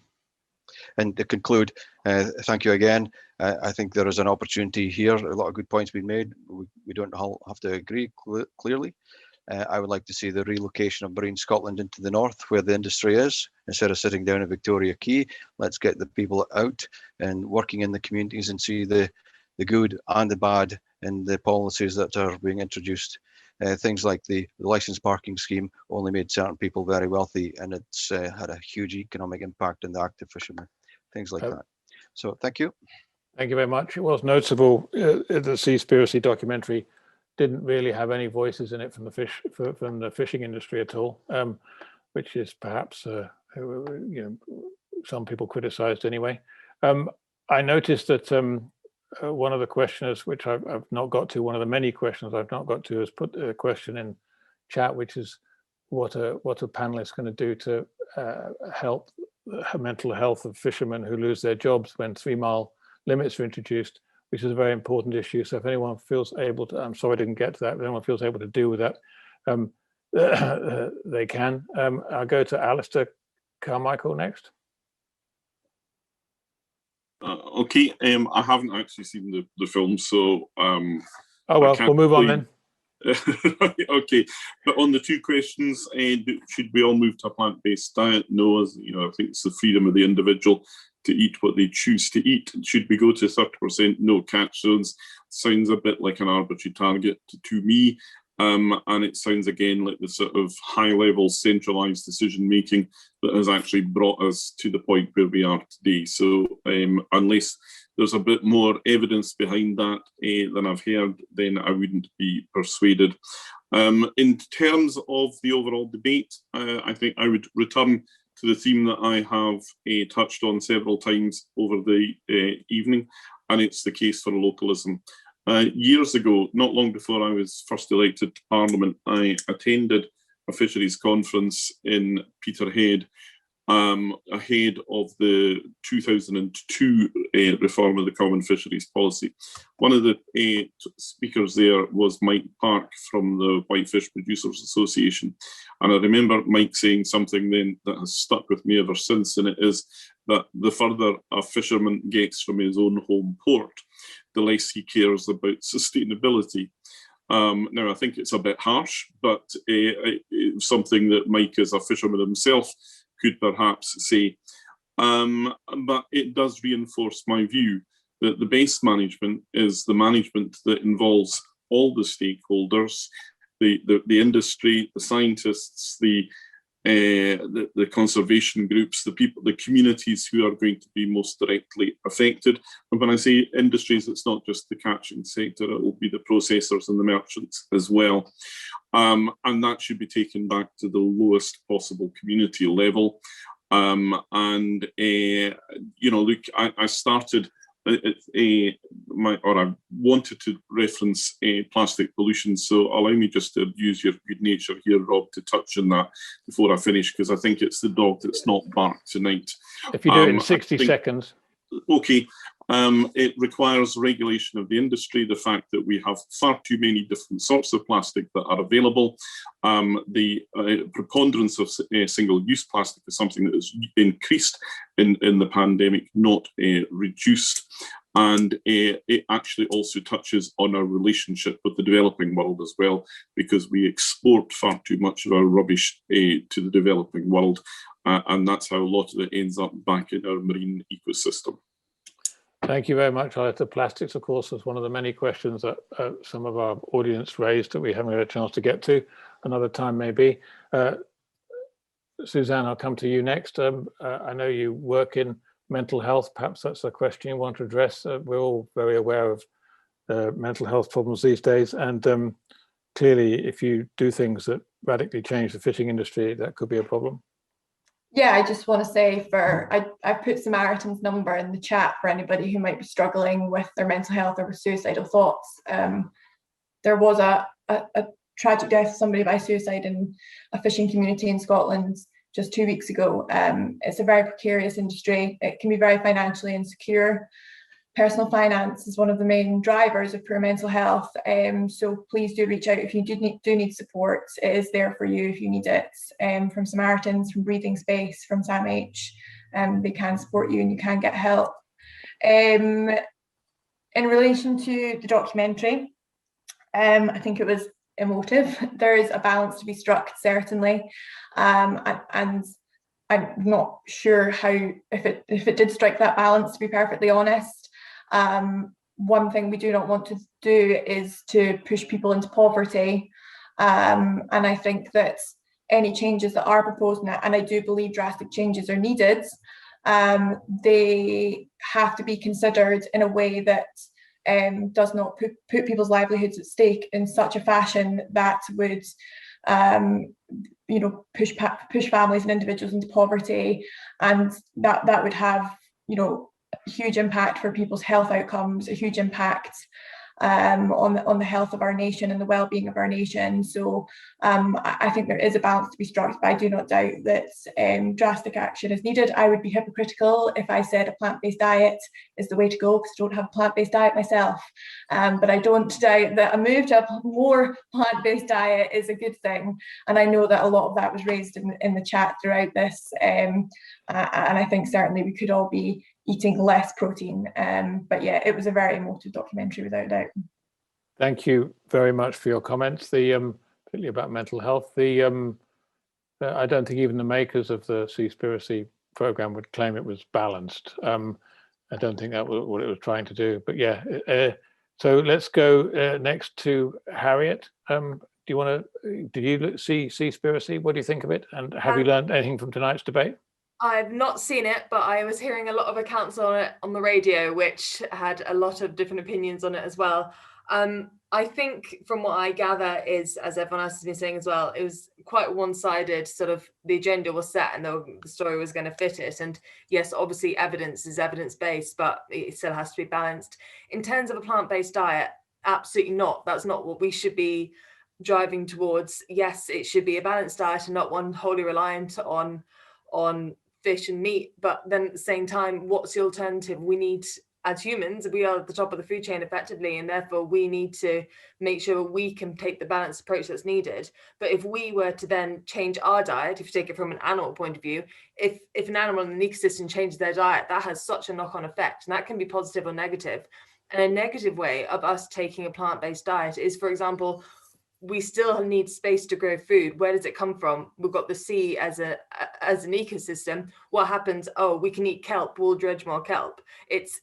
And to conclude, thank you again. I think there is an opportunity here. A lot of good points being made. We don't have to agree clearly. I would like to see the relocation of Marine Scotland into the north, where the industry is, instead of sitting down at Victoria Quay. Let's get the people out and working in the communities and see the good and the bad in the policies that are being introduced. Things like the licensed parking scheme only made certain people very wealthy, and it's had a huge economic impact on the active fishermen, things like that. So thank you. Thank you very much. It was noticeable the Seaspiracy documentary didn't really have any voices in it from the fishing industry at all, which is perhaps some people criticised anyway. I noticed that one of the questioners, which I've not got to, one of the many questions I've not got to, has put a question in chat, which is what a panelist going to do to help mental health of fishermen who lose their jobs when 3-mile limits are introduced, which is a very important issue. So if anyone feels able to, I'm sorry I didn't get to that, if anyone feels able to deal with that, they can. I'll go to Aleister Carmichael next. Okay, I haven't actually seen the film, so oh well, we'll move on then. Okay, but on the two questions, should we all move to a plant-based diet? No, as you know, I think it's the freedom of the individual to eat what they choose to eat. Should we go to 30%? No. Catch zones sounds a bit like an arbitrary target to me. And it sounds again like the sort of high-level centralised decision-making that has actually brought us to the point where we are today. So unless there's a bit more evidence behind that than I've heard, then I wouldn't be persuaded. In terms of the overall debate, I think I would return to the theme that I have touched on several times over the evening, and it's the case for localism. Years ago, not long before I was first elected to Parliament, I attended a fisheries conference in Peterhead ahead of the 2002 reform of the Common Fisheries Policy. One of the speakers there was Mike Park from the Whitefish Producers Association. And I remember Mike saying something then that has stuck with me ever since, and it is that the further a fisherman gets from his own home port, the less he cares about sustainability. Now, I think it's a bit harsh, but something that Mike, as a fisherman himself, could perhaps say. But it does reinforce my view that the best management is the management that involves all the stakeholders, the industry, the scientists, the conservation groups, the people, the communities who are going to be most directly affected. And when I say industries, it's not just the catching sector, it will be the processors and the merchants as well. And that should be taken back to the lowest possible community level. You know, look, I started I wanted to reference plastic pollution, so allow me just to use your good nature here, Rob, to touch on that before I finish, because I think it's the dog that's not barked tonight. If you do it in 60 seconds. Okay. It requires regulation of the industry, the fact that we have far too many different sorts of plastic that are available. The preponderance of single-use plastic is something that has increased in the pandemic, not reduced. And it actually also touches on our relationship with the developing world as well, because we export far too much of our rubbish to the developing world. And that's how a lot of it ends up back in our marine ecosystem. Thank you very much, Alistair. Plastics, of course, was one of the many questions that some of our audience raised that we haven't had a chance to get to. Another time, maybe. Suzanne, I'll come to you next. I know you work in mental health. Perhaps that's a question you want to address. We're all very aware of mental health problems these days. And clearly, if you do things that radically change the fishing industry, that could be a problem. Yeah, I just want to say I put Samaritan's number in the chat for anybody who might be struggling with their mental health or with suicidal thoughts. There was a tragic death of somebody by suicide in a fishing community in Scotland just 2 weeks ago. It's a very precarious industry. It can be very financially insecure. Personal finance is one of the main drivers of poor mental health. So please do reach out if you do need support. It is there for you if you need it. From Samaritans, from Breathing Space, from SAMH, they can support you and you can get help. In relation to the documentary, I think it was emotive. There is a balance to be struck, certainly, and I'm not sure how if it did strike that balance, to be perfectly honest. One thing we do not want to do is to push people into poverty. And I think that any changes that are proposed, and I do believe drastic changes are needed, they have to be considered in a way that does not put people's livelihoods at stake in such a fashion that would push families and individuals into poverty, and that would have a huge impact for people's health outcomes, a huge impact on the health of our nation and the well-being of our nation. So I think there is a balance to be struck, but I do not doubt that drastic action is needed. I would be hypocritical if I said a plant-based diet is the way to go, because I don't have a plant-based diet myself. But I don't doubt that a move to a more plant-based diet is a good thing. And I know that a lot of that was raised in the chat throughout this. And I think certainly we could all be eating less protein. But yeah, it was a very emotive documentary without doubt. Thank you very much for your comments, particularly about mental health. I don't think even the makers of the Seaspiracy program would claim it was balanced. I don't think that was what it was trying to do. But yeah, so let's go next to Harriet. Did you see Seaspiracy? What do you think of it? And have you learned anything from tonight's debate? I've not seen it, but I was hearing a lot of accounts on it on the radio, which had a lot of different opinions on it as well. I think from what I gather is, as everyone else has been saying as well, it was quite one-sided. Sort of the agenda was set and the story was going to fit it. And yes, obviously evidence is evidence-based, but it still has to be balanced. In terms of a plant-based diet, absolutely not. That's not what we should be driving towards. Yes, it should be a balanced diet and not one wholly reliant on fish and meat, but then at the same time, what's the alternative? We need, as humans, we are at the top of the food chain effectively, and therefore we need to make sure we can take the balanced approach that's needed. But if we were to then change our diet, if you take it from an animal point of view, if an animal in an ecosystem changes their diet, that has such a knock-on effect, and that can be positive or negative. And a negative way of us taking a plant-based diet is, for example, we still need space to grow food. Where does it come from? We've got the sea as an ecosystem. What happens? Oh, we can eat kelp. We'll dredge more kelp.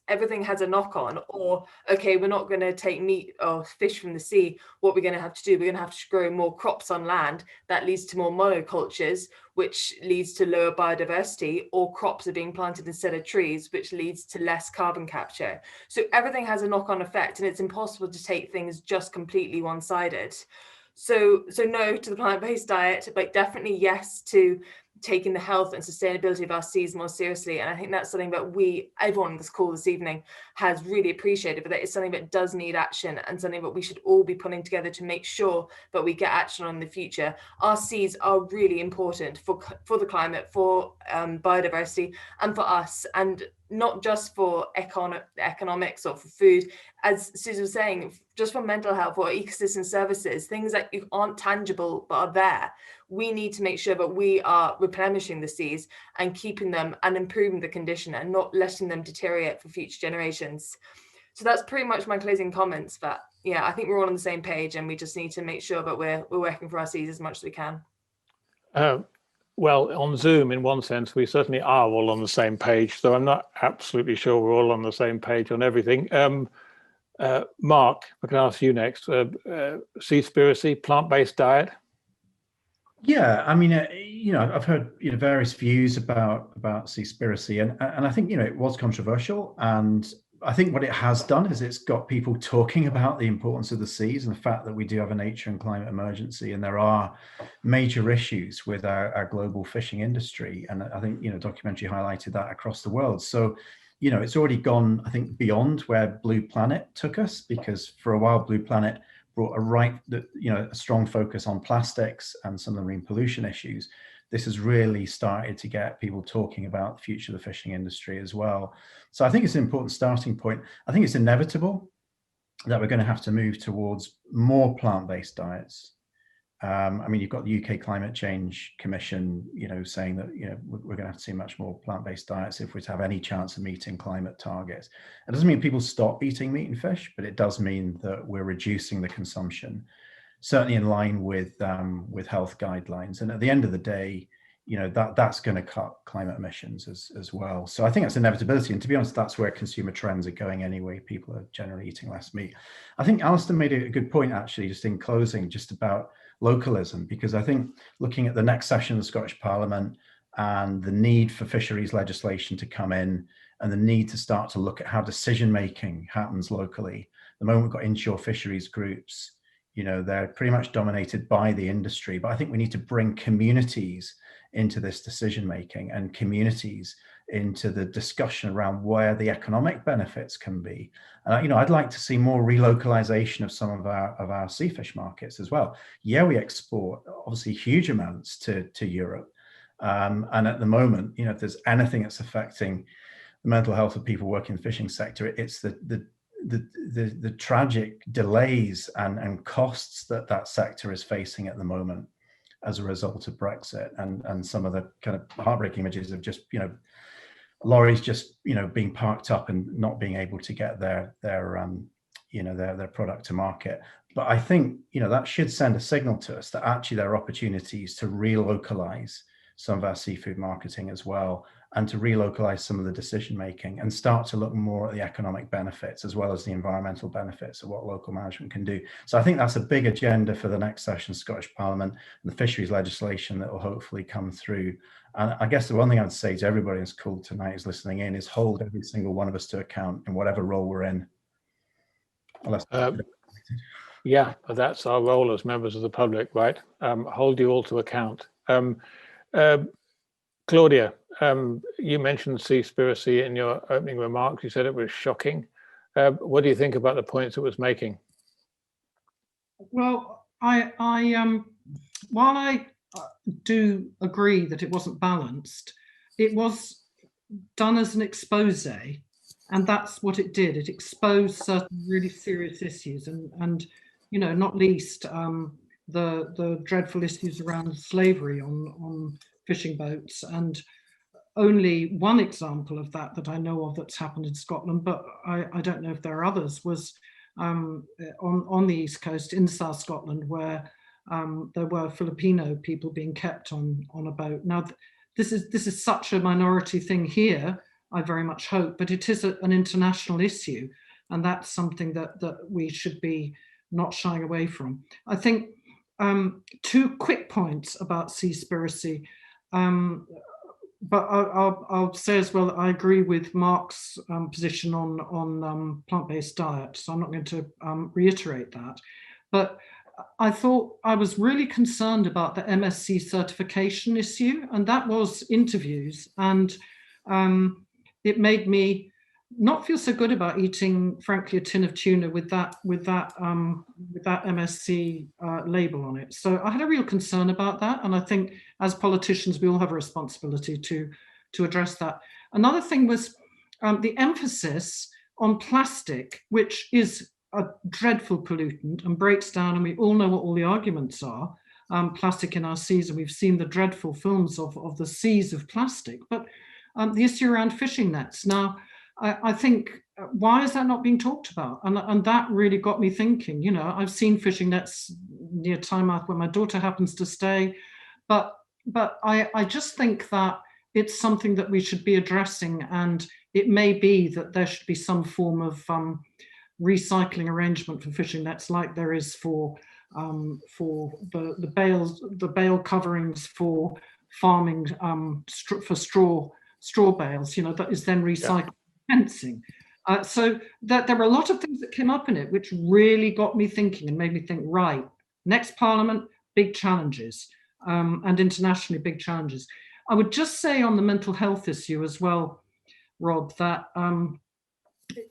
Everything has a knock on. Or, okay, we're not going to take meat or fish from the sea. What we're going to have to do, we're going to have to grow more crops on land. That leads to more monocultures, which leads to lower biodiversity, or crops are being planted instead of trees, which leads to less carbon capture. So everything has a knock-on effect, and it's impossible to take things just completely one-sided. So no to the plant-based diet, but definitely yes to taking the health and sustainability of our seas more seriously. And I think that's something that everyone on this call this evening has really appreciated, but that is something that does need action and something that we should all be putting together to make sure that we get action on in the future. Our seas are really important for the climate, for biodiversity, and for us, and not just for economics or for food. As Susan was saying, just for mental health or ecosystem services, things that aren't tangible but are there. We need to make sure that we are replenishing the seas and keeping them and improving the condition and not letting them deteriorate for future generations. So that's pretty much my closing comments. But yeah, I think we're all on the same page, and we just need to make sure that we're working for our seas as much as we can. Well, on Zoom, in one sense, we certainly are all on the same page, so I'm not absolutely sure we're all on the same page on everything. Mark, I can ask you next. Seaspiracy, plant-based diet? Yeah, I mean, I've heard various views about Seaspiracy, and I think it was controversial, and I think what it has done is it's got people talking about the importance of the seas and the fact that we do have a nature and climate emergency, and there are major issues with our global fishing industry. And I think, documentary highlighted that across the world. So, it's already gone, I think, beyond where Blue Planet took us, because for a while, Blue Planet brought a strong focus on plastics and some of the marine pollution issues. This has really started to get people talking about the future of the fishing industry as well. So I think it's an important starting point. I think it's inevitable that we're going to have to move towards more plant-based diets. I mean, you've got the UK Climate Change Commission, saying that, we're going to have to see much more plant-based diets if we're to have any chance of meeting climate targets. It doesn't mean people stop eating meat and fish, but it does mean that we're reducing the consumption, certainly in line with health guidelines. And at the end of the day, that's going to cut climate emissions as well. So I think that's inevitability. And to be honest, that's where consumer trends are going anyway. People are generally eating less meat. I think Alistair made a good point, actually, just in closing, just about localism, because I think looking at the next session of the Scottish Parliament and the need for fisheries legislation to come in and the need to start to look at how decision making happens locally. The moment we've got inshore fisheries groups, you know, they're pretty much dominated by the industry, but I think we need to bring communities into this decision making and communities into the discussion around where the economic benefits can be. You know, I'd like to see more relocalization of some of our sea fish markets as well. Yeah, we export obviously huge amounts to Europe. And at the moment, you know, if there's anything that's affecting the mental health of people working in the fishing sector, it's the tragic delays and costs that sector is facing at the moment as a result of Brexit, and some of the kind of heartbreaking images of just, you know, lorries just, you know, being parked up and not being able to get their product to market. But I think, you know, that should send a signal to us that actually there are opportunities to relocalize some of our seafood marketing as well, and to relocalize some of the decision making and start to look more at the economic benefits as well as the environmental benefits of what local management can do. So I think that's a big agenda for the next session of Scottish Parliament, and the fisheries legislation that will hopefully come through. And I guess the one thing I'd say to everybody who's called tonight is listening in is hold every single one of us to account in whatever role we're in. Yeah, that's our role as members of the public, right? Hold you all to account. Claudia, you mentioned Seaspiracy in your opening remarks. You said it was shocking. What do you think about the points it was making? Well, while I do agree that it wasn't balanced, it was done as an expose, and that's what it did. It exposed certain really serious issues, and you know, not least the dreadful issues around slavery on fishing boats. And only one example of that I know of that's happened in Scotland, but I don't know if there are others, was on the East Coast in South Scotland, where there were Filipino people being kept on a boat. Now, this is such a minority thing here, I very much hope, but it is an international issue, and that's something that we should be not shying away from. I think two quick points about Seaspiracy, but I'll say as well that I agree with Mark's position on plant-based diet, so I'm not going to reiterate that. But I thought I was really concerned about the MSC certification issue, and that was interviews, and it made me not feel so good about eating, frankly, a tin of tuna with that MSC label on it. So I had a real concern about that, and I think as politicians we all have a responsibility to address that. Another thing was the emphasis on plastic, which is a dreadful pollutant and breaks down, and we all know what all the arguments are, plastic in our seas, and we've seen the dreadful films of the seas of plastic. But the issue around fishing nets. Now, I think, why is that not being talked about? And that really got me thinking. You know, I've seen fishing nets near Tynemouth where my daughter happens to stay, but I just think that it's something that we should be addressing, and it may be that there should be some form of recycling arrangement for fishing nets, like there is for the bale coverings for farming, for straw bales. You know, that is then recycled. Yeah. Fencing. So that there were a lot of things that came up in it which really got me thinking and made me think, right, next Parliament, big challenges, and internationally big challenges. I would just say on the mental health issue as well, Rob, that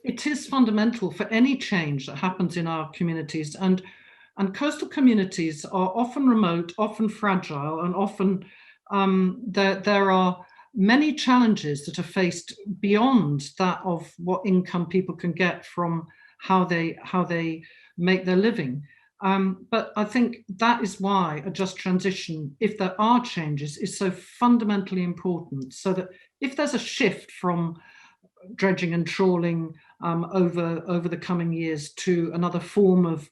it is fundamental for any change that happens in our communities, and coastal communities are often remote, often fragile, and often there are many challenges that are faced beyond that of what income people can get from how they make their living. But I think that is why a just transition, if there are changes, is so fundamentally important, so that if there's a shift from dredging and trawling over the coming years to another form of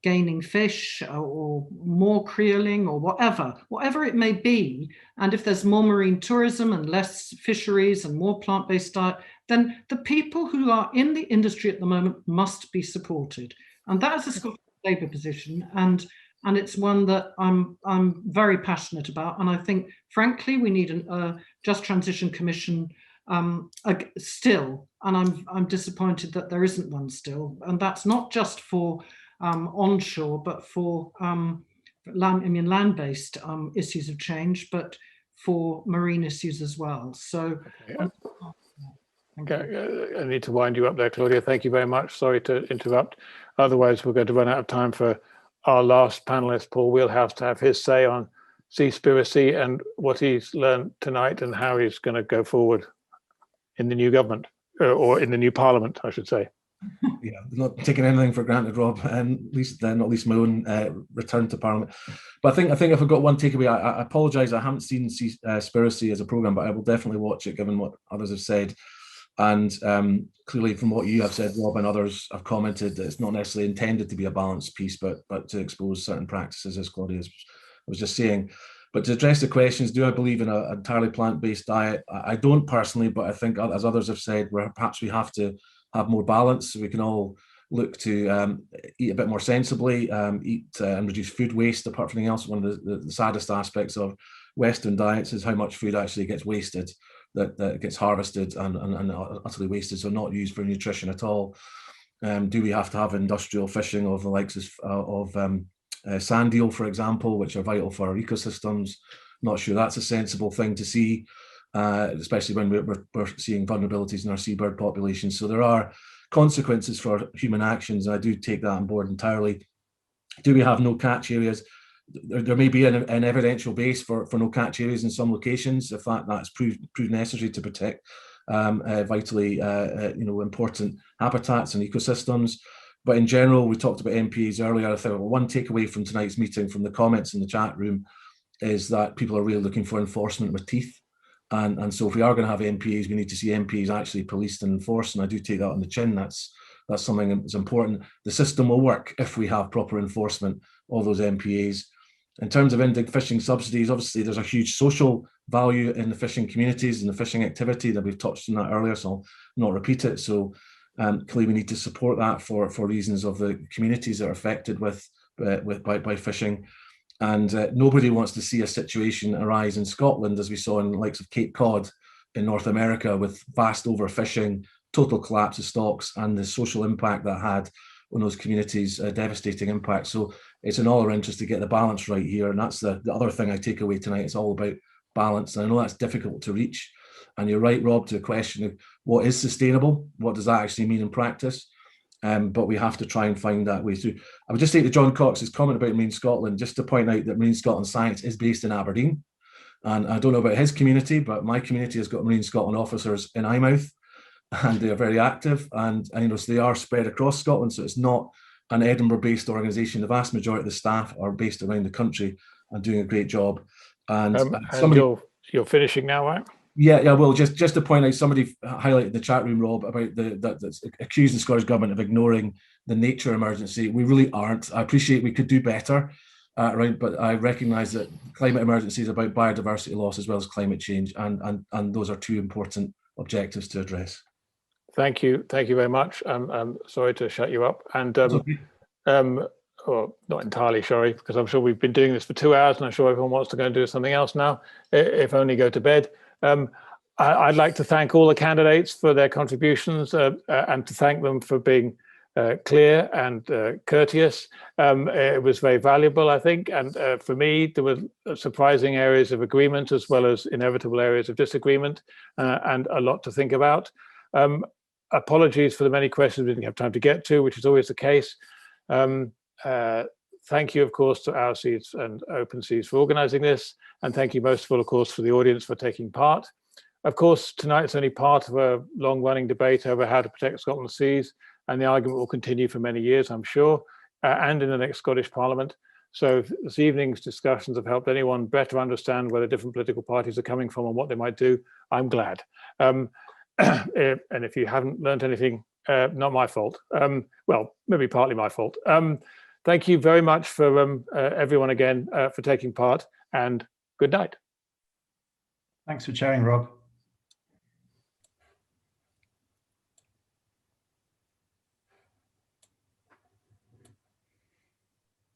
gaining fish or more creoling or whatever it may be, and if there's more marine tourism and less fisheries and more plant-based diet, then the people who are in the industry at the moment must be supported. And that is a Scottish Labour position, and and it's one that I'm very passionate about. And I think, frankly, we need a Just Transition Commission still, and I'm disappointed that there isn't one still. And that's not just for onshore, but for land-based issues of change, but for marine issues as well. So. Okay, I need to wind you up there, Claudia. Thank you very much. Sorry to interrupt. Otherwise, we're going to run out of time for our last panelist, Paul Wheelhouse, to have his say on Seaspiracy and what he's learned tonight and how he's going to go forward in the new government, or in the new Parliament, I should say. Yeah, not taking anything for granted, Rob, and not least my own return to Parliament. But I think if I've got one takeaway, I apologise. I haven't seen Seaspiracy as a programme, but I will definitely watch it, given what others have said. And clearly, from what you have said, Rob, and others have commented, that it's not necessarily intended to be a balanced piece, but to expose certain practices, as Claudia was just saying. But to address the questions, do I believe in an entirely plant-based diet? I don't personally, but I think, as others have said, where perhaps we have to have more balance, so we can all look to eat a bit more sensibly, eat and reduce food waste. Apart from anything else, one of the saddest aspects of Western diets is how much food actually gets wasted, that gets harvested and utterly wasted, so not used for nutrition at all. Do we have to have industrial fishing of the likes of sand eel, for example, which are vital for our ecosystems? Not sure that's a sensible thing to see, especially when we're seeing vulnerabilities in our seabird population. So there are consequences for human actions, and I do take that on board entirely. Do we have no catch areas? There may be an evidential base for no catch areas in some locations, if that's proved necessary to protect vitally important habitats and ecosystems. But in general, we talked about MPAs earlier. I think one takeaway from tonight's meeting, from the comments in the chat room, is that people are really looking for enforcement with teeth. And so if we are going to have MPAs, we need to see MPAs actually policed and enforced. And I do take that on the chin. That's something that's important. The system will work if we have proper enforcement of those MPAs. In terms of ending fishing subsidies, obviously there's a huge social value in the fishing communities and the fishing activity that we've touched on that earlier, so I'll not repeat it. So clearly we need to support that for reasons of the communities that are affected by fishing. And nobody wants to see a situation arise in Scotland, as we saw in the likes of Cape Cod in North America, with vast overfishing, total collapse of stocks, and the social impact that had on those communities, devastating impact. So it's in all our interest to get the balance right here. And that's the other thing I take away tonight. It's all about balance. And I know that's difficult to reach. And you're right, Rob, to the question of what is sustainable? What does that actually mean in practice? But we have to try and find that way through. I would just say to John Cox's comment about Marine Scotland, just to point out that Marine Scotland Science is based in Aberdeen. And I don't know about his community, but my community has got Marine Scotland officers in Eyemouth, and they are very active, and so they are spread across Scotland. So it's not an Edinburgh-based organisation. The vast majority of the staff are based around the country and doing a great job. And you're finishing now, right? Yeah. Well, just to point out, somebody highlighted in the chat room, Rob, about that's accused the Scottish Government of ignoring the nature emergency. We really aren't. I appreciate we could do better, right? But I recognise that climate emergency is about biodiversity loss as well as climate change, and those are two important objectives to address. Thank you very much. I'm sorry to shut you up, and well, not entirely sorry, because I'm sure we've been doing this for 2 hours, and I'm sure everyone wants to go and do something else now, if only go to bed. I'd like to thank all the candidates for their contributions, and to thank them for being clear and courteous. It was very valuable, I think, and for me, there were surprising areas of agreement as well as inevitable areas of disagreement, and a lot to think about. Apologies for the many questions we didn't have time to get to, which is always the case. Thank you, of course, to Our Seas and Open Seas for organising this, and thank you most of all, of course, for the audience for taking part. Of course, tonight's only part of a long-running debate over how to protect Scotland's seas, and the argument will continue for many years, I'm sure, and in the next Scottish Parliament. So if this evening's discussions have helped anyone better understand where the different political parties are coming from and what they might do, I'm glad. And if you haven't learned anything, not my fault. Well, maybe partly my fault. Thank you very much for everyone again for taking part, and good night. Thanks for chairing, Rob.